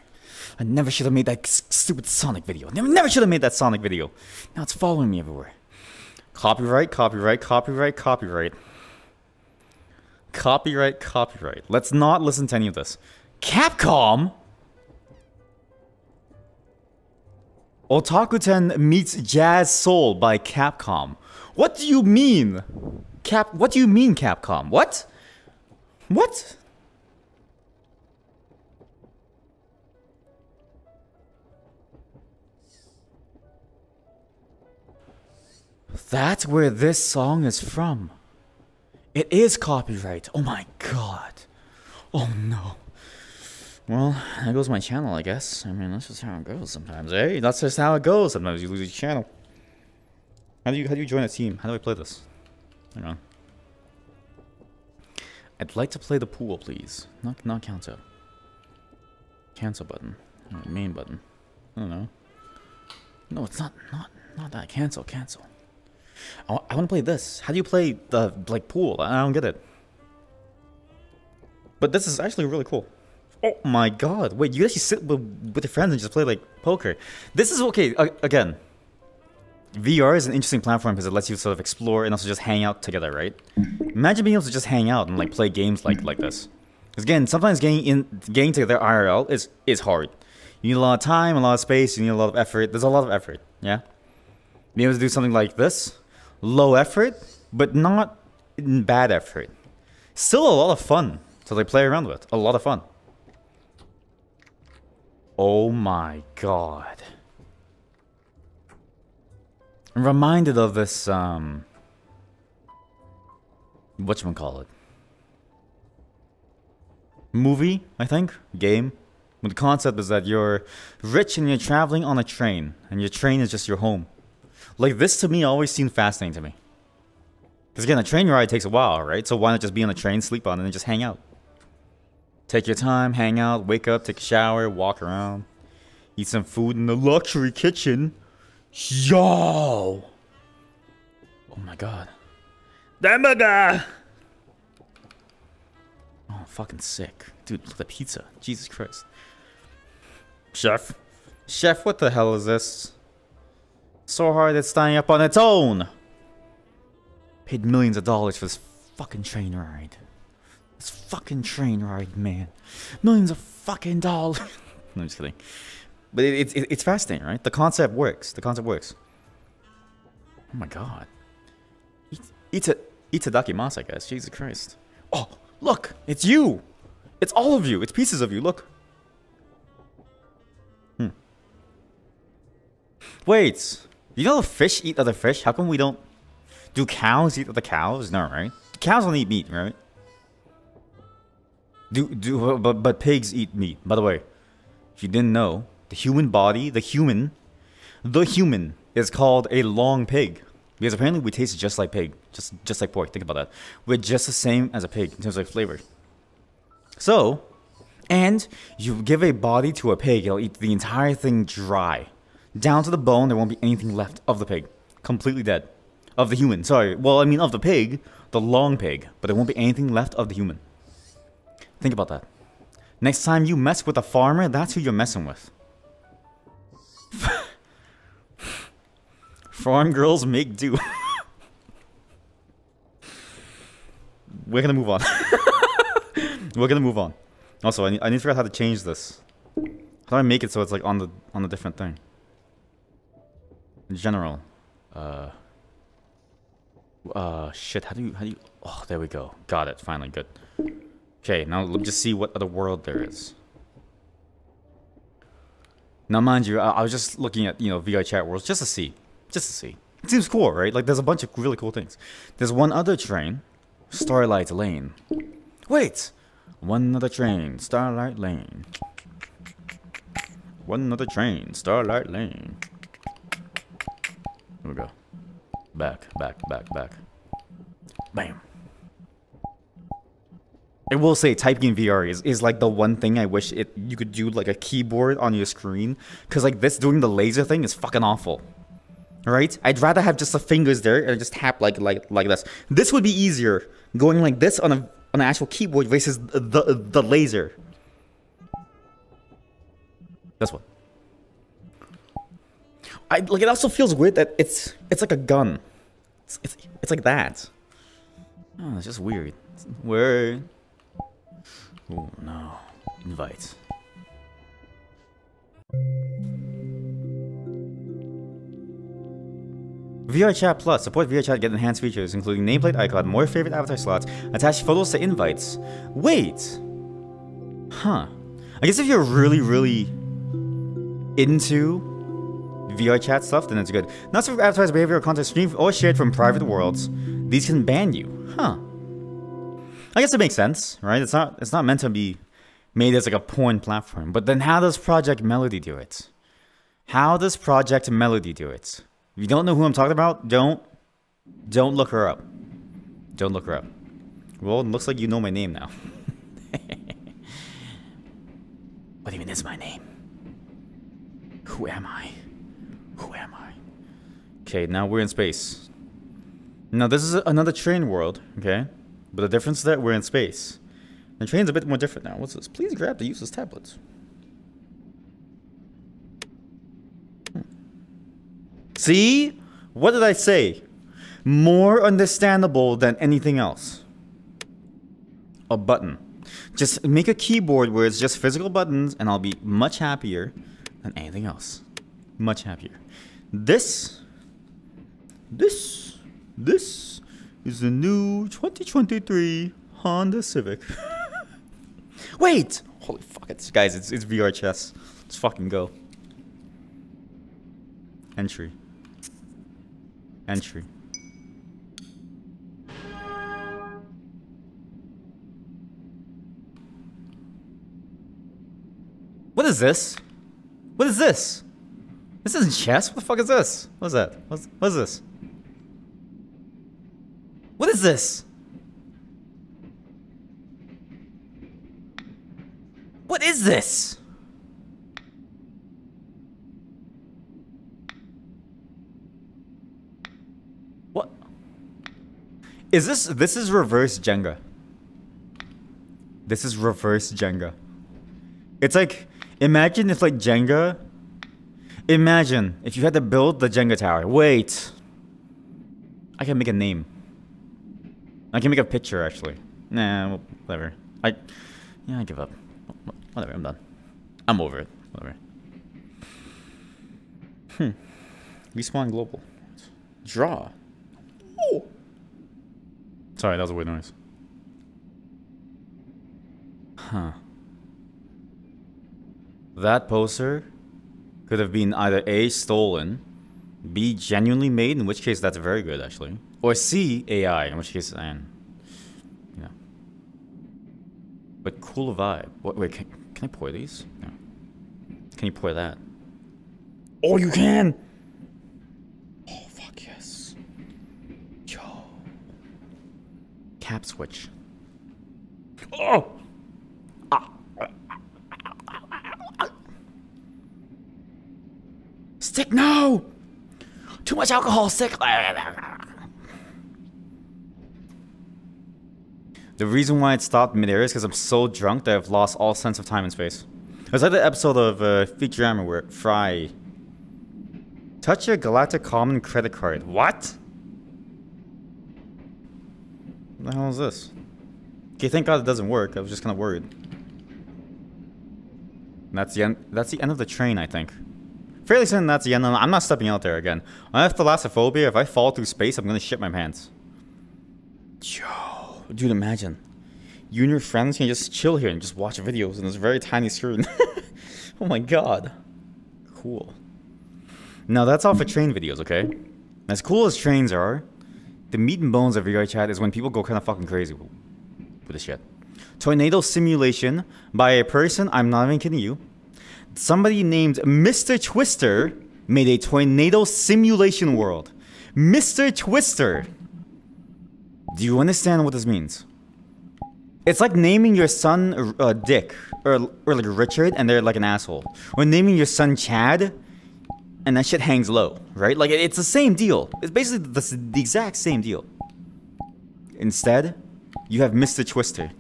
I never should have made that stupid Sonic video. Never should have made that Sonic video. Now it's following me everywhere. Copyright, copyright, copyright, copyright. Copyright, copyright. Let's not listen to any of this. Capcom? Otakuten meets Jazz Soul by Capcom. What do you mean? What do you mean, Capcom? What? What? That's where this song is from. It is copyright. Oh my god. Oh no. Well, there goes my channel, I guess. I mean, that's just how it goes sometimes, eh? That's just how it goes. Sometimes you lose your channel. How do you join a team? How do I play this? Hang on. I'd like to play the pool, please. Not cancel. Cancel button. Main button. I don't know. No, it's not that. Cancel. I want to play this. How do you play the like pool? I don't get it. But this is actually really cool. Oh my god. Wait, you actually sit with your friends and just play like poker. This is okay. Again, VR is an interesting platform because it lets you sort of explore and also just hang out together, right? Imagine being able to just hang out and like play games like this. Because again, sometimes getting together IRL is hard. You need a lot of time, a lot of space, you need a lot of effort. There's a lot of effort, yeah? Being able to do something like this, low effort, but not bad effort. Still a lot of fun to like play around with. A lot of fun. Oh my god. I'm reminded of this, whatchamacallit? Movie, I think? Game? Well, the concept is that you're rich and you're traveling on a train, and your train is just your home. Like, this to me always seemed fascinating to me. Because again, a train ride takes a while, right? So why not just be on a train, sleep on it, and just hang out? Take your time, hang out, wake up, take a shower, walk around, eat some food in the luxury kitchen. Yo! Oh my god. Hamburger! Oh, fucking sick. Dude, look at the pizza. Jesus Christ. Chef? Chef, what the hell is this? So hard it's standing up on its own! Paid millions of dollars for this fucking train ride. This fucking train ride, man. Millions of fucking dollars. No, I'm just kidding. But it's fascinating, right? The concept works. The concept works. Oh my god. Itadakimasu, I guess. Jesus Christ. Oh, look! It's you! It's all of you! It's pieces of you, look. Wait. You know the fish eat other fish? How come we don't... Do cows eat other cows? No, right? Cows don't eat meat, right? But pigs eat meat. By the way, if you didn't know, the human body, the human is called a long pig. Because apparently we taste just like pig. Just like pork. Think about that. We're just the same as a pig in terms of flavor. So, and you give a body to a pig, it'll eat the entire thing dry. Down to the bone, there won't be anything left of the pig. Completely dead. Of the human, sorry. Well, I mean of the pig, the long pig. But there won't be anything left of the human. Think about that. Next time you mess with a farmer, that's who you're messing with. Farm girls make do. We're gonna move on. We're gonna move on. Also, I need to figure out how to change this. How do I make it so it's like on the different thing? In general. Shit, how do you... Oh, there we go. Got it. Finally, good. Okay, now let me just see what other world there is. Now, mind you, I was just looking at, VRChat worlds just to see. Just to see. It seems cool, right? Like, there's a bunch of really cool things. There's one other train. Starlight Lane. Wait! One other train. Starlight Lane. One another train. Starlight Lane. Here we go. Back. Bam. I will say typing in VR is like the one thing I wish you could do like a keyboard on your screen. Cause like this doing the laser thing is fucking awful. Right? I'd rather have just the fingers there and just tap like this. This would be easier going like this on an actual keyboard versus the laser. This one. It also feels weird that it's like a gun. It's like that. Oh, it's just weird. Weird. Oh no. Invite. VRChat Plus. Support VRChat, get enhanced features, including nameplate icon, more favorite avatar slots, attach photos to invites. Wait. Huh. I guess if you're really into VRChat stuff, then it's good. Not so for advertised behavior or content streamed or shared from private worlds. These can ban you. Huh. I guess it makes sense, right? It's not meant to be made as like a porn platform. But then how does Project Melody do it? How does Project Melody do it? If you don't know who I'm talking about, don't look her up. Don't look her up. Well, it looks like you know my name now. What even is my name? Who am I? Who am I? Okay, now we're in space. Now this is another train world, okay? But the difference is that we're in space. The train's a bit more different now. What's this? Please grab the useless tablets. See? What did I say? More understandable than anything else. A button. Just make a keyboard where it's just physical buttons and I'll be much happier than anything else. Much happier. This is the new 2023 Honda Civic. Wait! Holy fuck it. Guys, it's VR chess. Let's fucking go. Entry. Entry. What is this? What is this? This isn't chess. What the fuck is this? What is that? What is this? What is this? What is this? What? Is this? This is reverse Jenga. This is reverse Jenga. It's like, imagine if like Jenga. Imagine if you had to build the Jenga tower. Wait. I can make a name. I can make a picture actually. Nah, whatever. I give up. Whatever, I'm done. I'm over it. Whatever. Respawn global. Draw. Oh. Sorry, that was a weird noise. Huh. That poster could have been either A, stolen, B, genuinely made, in which case that's very good actually, or C, AI, in which case, you know. But cool vibe. What? Wait, can I pour these? No. Can you pour that? Oh, you can! Oh, fuck yes. Yo. Cap switch. Oh! Stick, no! Too much alcohol, stick. The reason why it stopped mid-air is because I'm so drunk that I've lost all sense of time and space. It's like the episode of Futurama where Fry... Touch your Galactic Common credit card. What? What the hell is this? Okay, thank God it doesn't work. I was just kind of worried. And that's the end of the train, I think. Fairly certain that's the end. I'm not stepping out there again. I have thalassophobia. If I fall through space, I'm gonna shit my pants. Yo, dude, imagine. You and your friends can just chill here and just watch videos on this very tiny screen. Oh my god. Cool. Now that's all for train videos, okay? As cool as trains are, the meat and bones of VRChat is when people go kind of fucking crazy with this shit. Tornado simulation by a person, I'm not even kidding you, Somebody named Mr. Twister made a tornado simulation world. Mr. Twister. Do you understand what this means? It's like naming your son Dick or like Richard and they're like an asshole. Or naming your son Chad and that shit hangs low, right? Like it's the same deal. It's basically the exact same deal. Instead, you have Mr. Twister.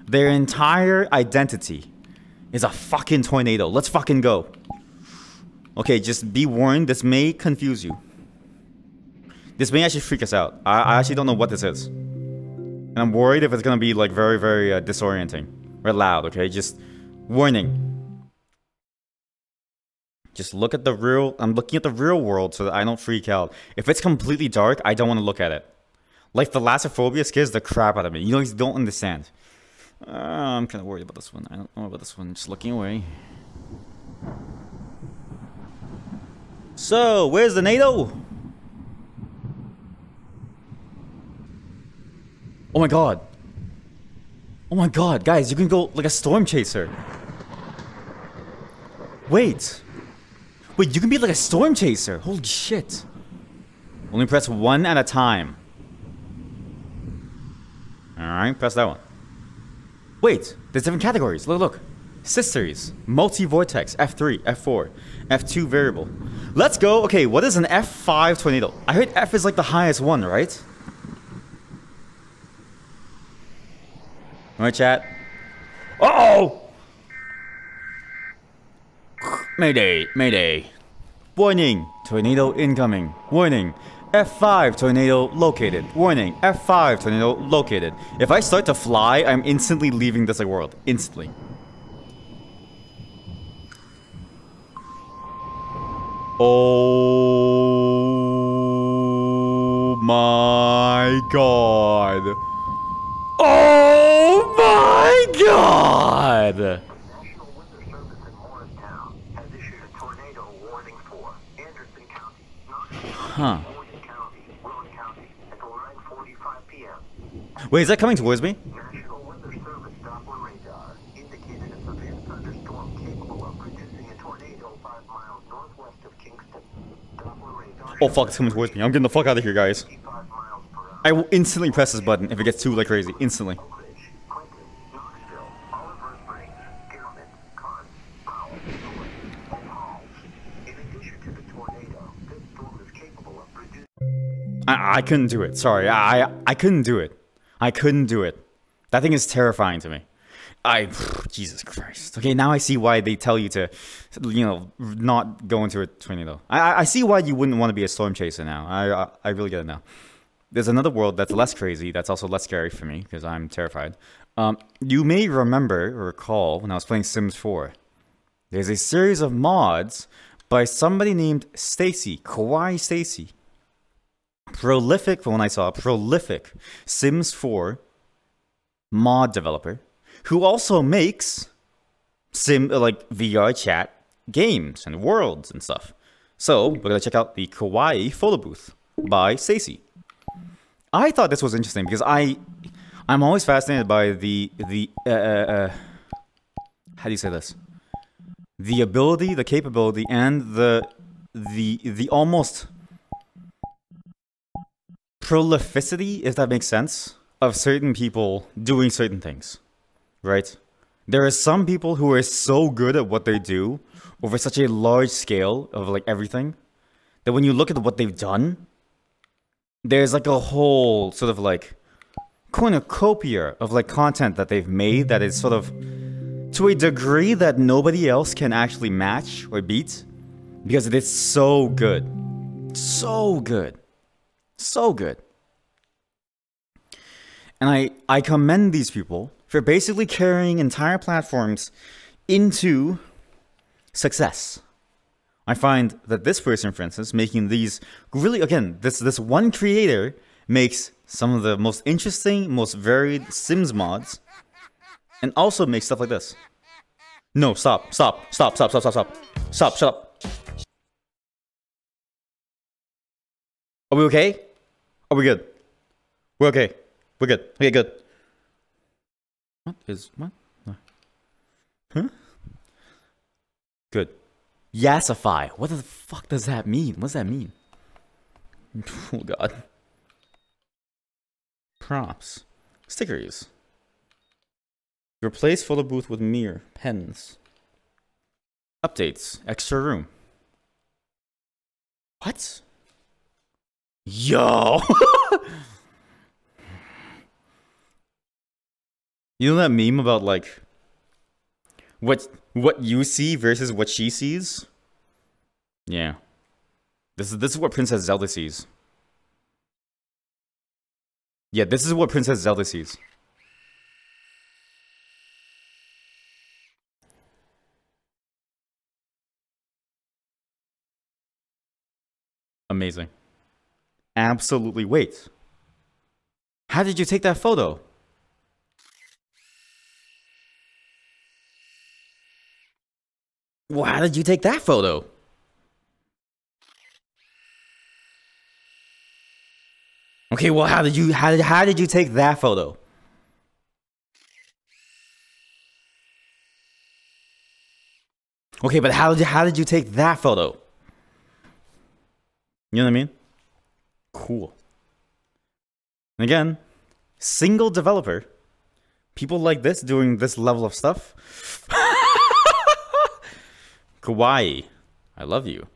Their entire identity is a fucking tornado. Let's fucking go. Okay, just be warned, this may confuse you. This may actually freak us out. I actually don't know what this is. And I'm worried if it's gonna be like very, very disorienting. Or loud, okay? Just warning. Just look at the real... I'm looking at the real world so that I don't freak out. If it's completely dark, I don't want to look at it. Like thalassophobia scares the crap out of me. You know, you don't understand. I'm kind of worried about this one. I don't know about this one. I'm just looking away. So, where's the NATO? Oh my god. Oh my god, guys, you can go like a storm chaser. Wait. Wait, you can be like a storm chaser. Holy shit. Only press one at a time. Alright, press that one. Wait, there's different categories. Look, look. Sisters, multi-vortex, F3, F4, F2 variable. Let's go. Okay, what is an F5 tornado? I heard F is like the highest one, right? Alright, chat. Uh-oh! Mayday, mayday. Warning, tornado incoming. Warning, F5 tornado located. Warning, F5 tornado located. If I start to fly, I'm instantly leaving this world. Instantly. Oh my god. Oh my god! National Weather Service in Morristown has issued a tornado warning for Anderson County, Morgan County, Rowan County at 9:45 p.m. Wait, is that coming towards me? National Weather Service Doppler radar indicated a severe thunderstorm capable of producing a tornado 5 miles northwest of Kingston. Doppler radar. Oh fuck, it's coming towards me. I'm getting the fuck out of here, guys. 55 miles per hour. I will instantly press this button if it gets too like crazy. Instantly. Oak Ridge, Clinton, Knoxville, Oliver Springs, Garment, Conn, Powell, and Hall. In addition to the tornado, this storm is capable of producing. I couldn't do it. Sorry. I couldn't do it. I couldn't do it. That thing is terrifying to me. Jesus Christ. Okay, now I see why they tell you to, you know, not go into a tornado. I see why you wouldn't want to be a storm chaser now. I really get it now. There's another world that's less crazy, that's also less scary for me, because I'm terrified. You may remember or recall when I was playing Sims 4. There's a series of mods by somebody named StaySea, Kawaii StaySea. Prolific, from when I saw, prolific Sims 4 mod developer, who also makes like VRChat games and worlds and stuff. So, we're going to check out the Kawaii Photobooth by StaySea. I thought this was interesting because I'm always fascinated by the how do you say this? The ability, the capability, and the almost prolificity, if that makes sense, of certain people doing certain things, right? There are some people who are so good at what they do over such a large scale of like everything that when you look at what they've done, there's like a whole sort of like cornucopia of like content that they've made that is sort of to a degree that nobody else can actually match or beat because it is so good. So good. So good. And I commend these people for basically carrying entire platforms into success. I find that this person, for instance, making these really, again, this one creator makes some of the most interesting, most varied Sims mods, and also makes stuff like this. No, stop, stop, stop, stop, stop, stop, stop, stop, shut up. Are we okay? Are we good? We're okay. We're good. Okay, good. What is, what? Huh? Good. Yassify. What the fuck does that mean? What does that mean? Oh god. Props. Stickers. Replace Photobooth with mirror. Pens. Updates. Extra room. What? Yo! You know that meme about like what you see versus what she sees? Yeah. This is what Princess Zelda sees. Yeah, this is what Princess Zelda sees. Amazing. Absolutely. Wait. How did you take that photo? Well, how did you take that photo? Okay, well, how did you take that photo? Okay, but how did you take that photo? You know what I mean? Cool. And again, single developer. People like this doing this level of stuff. Kawaii, I love you.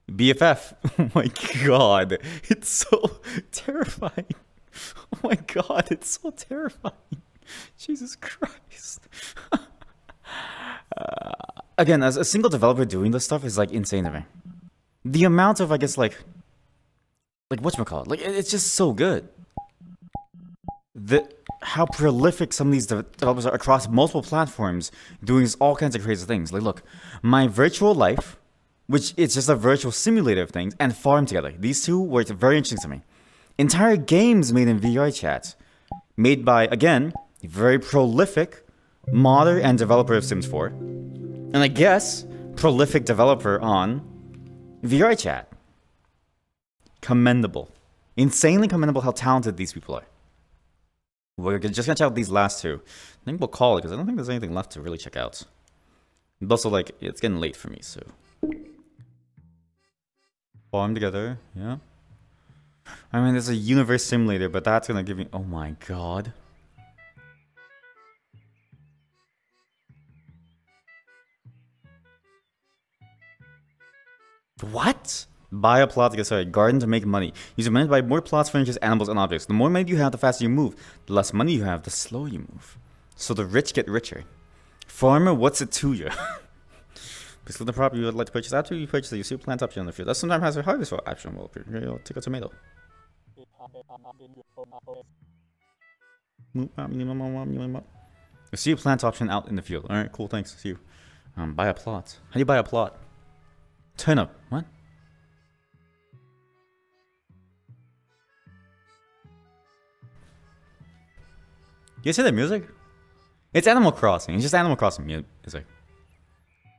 BFF, oh my god, it's so terrifying. Oh my god, it's so terrifying. Jesus Christ. Again, as a single developer doing this stuff is like insane to me. The amount of, I guess, like whatchamacallit, like it's just so good. How prolific some of these developers are across multiple platforms, doing all kinds of crazy things. Like, look, my virtual life, which is just a virtual simulator of things, and Farm Together. These two were very interesting to me. Entire games made in VRChat, made by, again, a very prolific modder and developer of Sims 4, and I guess prolific developer on VRChat. Commendable, insanely commendable how talented these people are. We're just gonna check out these last two. I think we'll call it because I don't think there's anything left to really check out. But also, like, it's getting late for me, so. Farm Together, yeah. I mean, there's a universe simulator, but that's gonna give me. Oh my god. What? Buy a plot to get started. Garden to make money. Use your money to buy more plots, furniture, animals, and objects. The more money you have, the faster you move. The less money you have, the slower you move. So the rich get richer. Farmer, what's it to you? Basically, the property you would like to purchase. After you purchase it, you see a plant option on the field. That sometimes has a harvest option. Well, take a tomato. You see a plant option out in the field. Alright, cool, thanks. See you. Buy a plot. How do you buy a plot? Turnip. What? You see the music? It's Animal Crossing. It's just Animal Crossing music.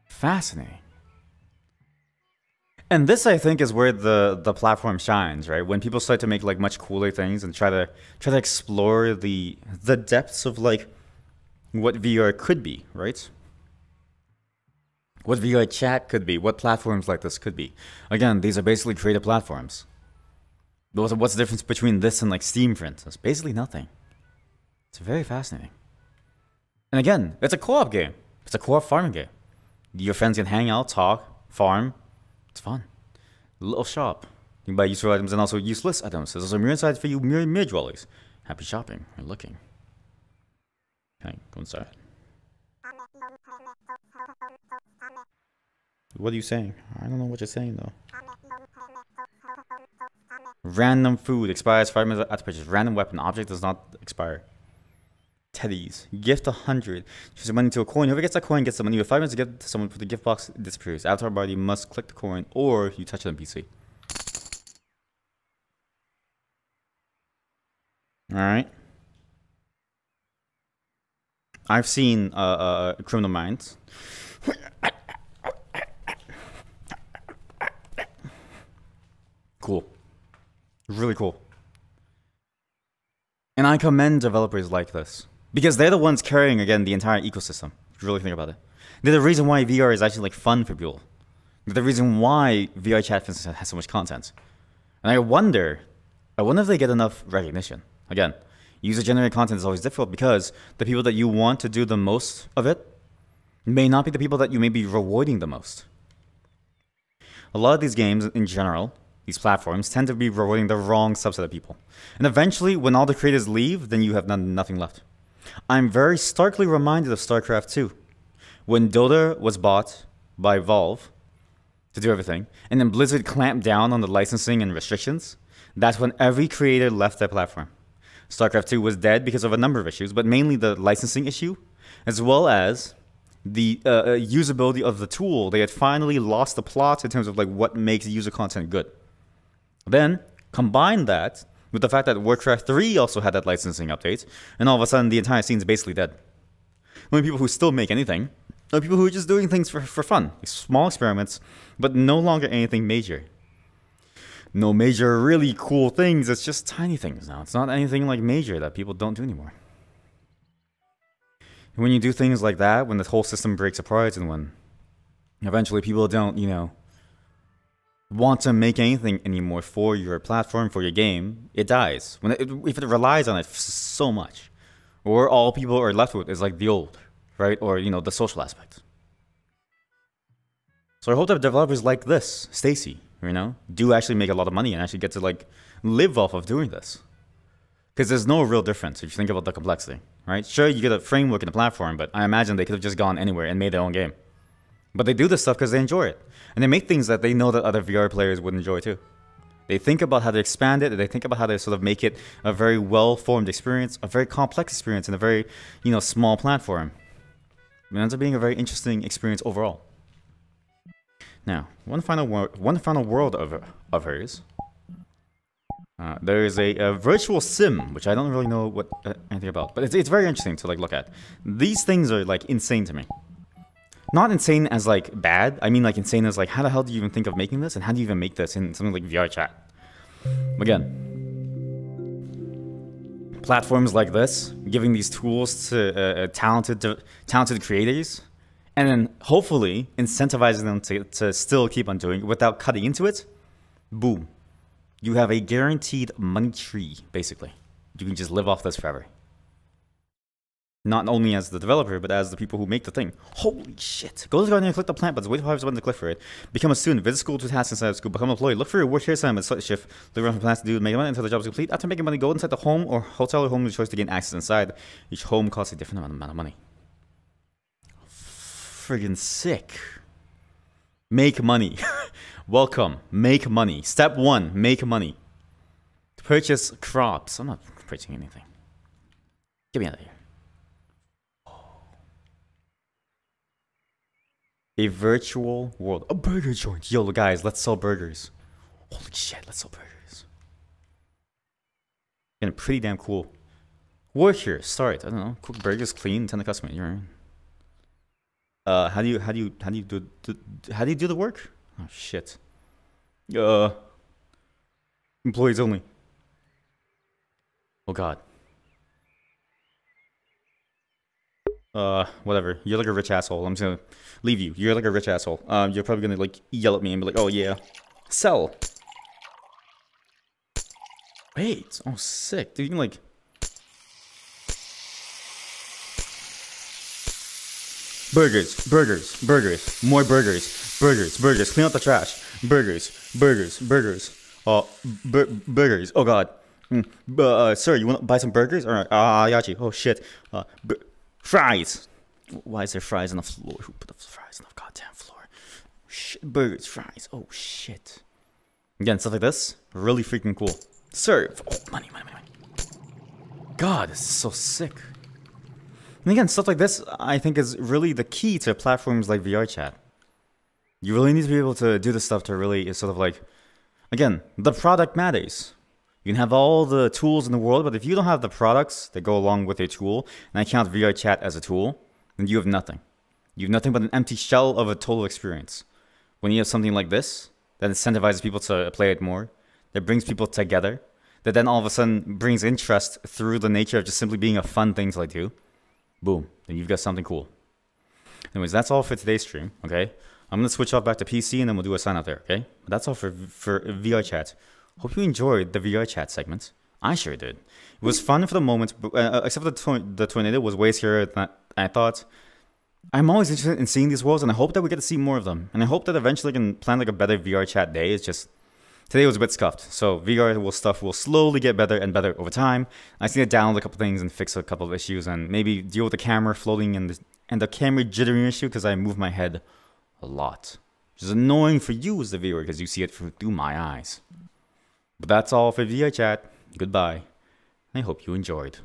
Fascinating. And this, I think, is where the platform shines, right? When people start to make like much cooler things and try to explore the depths of like what VR could be, right? What VRChat could be, what platforms like this could be. Again, these are basically creative platforms. What's the difference between this and like Steam, for instance? Basically nothing. It's very fascinating. And again, it's a co-op game. It's a co-op farming game. Your friends can hang out, talk, farm. It's fun. A little shop. You can buy useful items and also useless items. There's also a mirror inside for you mirror dwellers. Happy shopping or looking. Okay, go inside. What are you saying? I don't know what you're saying though. Random food expires 5 minutes after purchase. Random weapon object does not expire. Teddies. Gift 100. Choose the money to a coin. Whoever gets that coin gets the money. You have 5 minutes to give it to someone before the gift box disappears. Avatar body must click the coin or you touch it on PC. Alright. I've seen Criminal Minds. Cool. Really cool. And I commend developers like this. Because they're the ones carrying, again, the entire ecosystem. If you really think about it. They're the reason why VR is actually like fun for people. They're the reason why VRChat has so much content. And I wonder if they get enough recognition. Again, user-generated content is always difficult because the people that you want to do the most of it may not be the people that you may be rewarding the most. A lot of these games in general, these platforms, tend to be rewarding the wrong subset of people. And eventually, when all the creators leave, then you have nothing left. I'm very starkly reminded of StarCraft 2. When Dota was bought by Valve to do everything, and then Blizzard clamped down on the licensing and restrictions, that's when every creator left their platform. StarCraft 2 was dead because of a number of issues, but mainly the licensing issue, as well as the usability of the tool. They had finally lost the plot in terms of like what makes user content good. Then combine that with the fact that Warcraft 3 also had that licensing update, and all of a sudden the entire scene is basically dead. The only people who still make anything are people who are just doing things for fun, like small experiments, but no longer anything major. No major really cool things, it's just tiny things now. It's not anything like major that people don't do anymore. When you do things like that, when the whole system breaks apart and when eventually people don't, you know, want to make anything anymore for your platform, for your game, it dies. If it relies on it so much, or all people are left with is like the old, right? Or, you know, the social aspect. So I hope that developers like this, StaySea, you know, do actually make a lot of money and actually get to like live off of doing this. Because there's no real difference if you think about the complexity, right? Sure, you get a framework and a platform, but I imagine they could have just gone anywhere and made their own game. But they do this stuff because they enjoy it. And they make things that they know that other VR players would enjoy too. They think about how to expand it, and they think about how to sort of make it a very well-formed experience, a very complex experience, and a very, you know, small platform. It ends up being a very interesting experience overall. Now, one final world of hers. There is a virtual sim, which I don't really know what anything about, but it's very interesting to like look at. These things are like insane to me. Not insane as like bad. I mean like insane as like how the hell do you even think of making this, and how do you even make this in something like VRChat? Again, platforms like this, giving these tools to talented creators, and then hopefully incentivizing them to still keep on doing it without cutting into it. Boom. You have a guaranteed money tree, basically. You can just live off this forever. Not only as the developer, but as the people who make the thing. Holy shit. Go to the garden and click the plant buttons. Wait for 5 seconds to click for it. Become a student. Visit school to tasks inside of school. Become an employee. Look for your work here assignment. Select shift. Look around for plans to do. Make money until the job is complete. After making money, go inside the home or hotel or home of choice to gain access inside. Each home costs a different amount of money. Friggin' sick. Make money. Welcome. Make money. Step 1. Make money. Purchase crops. I'm not purchasing anything. Get me out of here. A virtual world. A burger joint. Yo, guys, let's sell burgers. Holy shit, let's sell burgers. And pretty damn cool. Work here. Start. I don't know. Cook burgers, clean, tend to customer. You're right. How do you do the work? Oh shit. Employees only. Oh god. Whatever. You're like a rich asshole. I'm just gonna leave you. You're like a rich asshole. You're probably gonna like yell at me and be like, oh yeah. Sell. Wait. Oh sick. Dude, you can like burgers, burgers, burgers, more burgers, burgers, burgers, clean out the trash. Burgers, burgers, burgers. Burgers. Oh god. Sir, you wanna buy some burgers? Alright, I got you. Oh shit. Fries. Why is there fries on the floor? Who put the fries on the goddamn floor? Shit, burgers, fries. Oh shit. Again, stuff like this, really freaking cool. Serve. Oh, money, money, money. God, this is so sick. And again, stuff like this, I think, is really the key to platforms like VRChat. You really need to be able to do this stuff to really sort of like, again, the product matters. You can have all the tools in the world, but if you don't have the products that go along with your tool, and I count VRChat as a tool, then you have nothing. You have nothing but an empty shell of a total experience. When you have something like this, that incentivizes people to play it more, that brings people together, that then all of a sudden brings interest through the nature of just simply being a fun thing to like do, boom, then you've got something cool. Anyways, that's all for today's stream, okay? I'm gonna switch off back to PC and then we'll do a sign out there, okay? But that's all for VRChat. Hope you enjoyed the VRChat segment. I sure did. It was fun for the moment, except for the tornado was way scarier than I thought. I'm always interested in seeing these worlds, and I hope that we get to see more of them. And I hope that eventually I can plan like a better VRChat day. It's just today was a bit scuffed, so stuff will slowly get better and better over time. I just need to download a couple things and fix a couple of issues, and maybe deal with the camera floating and the camera jittering issue because I move my head a lot, which is annoying for you as the viewer because you see it through my eyes. But that's all for VRChat. Goodbye. I hope you enjoyed.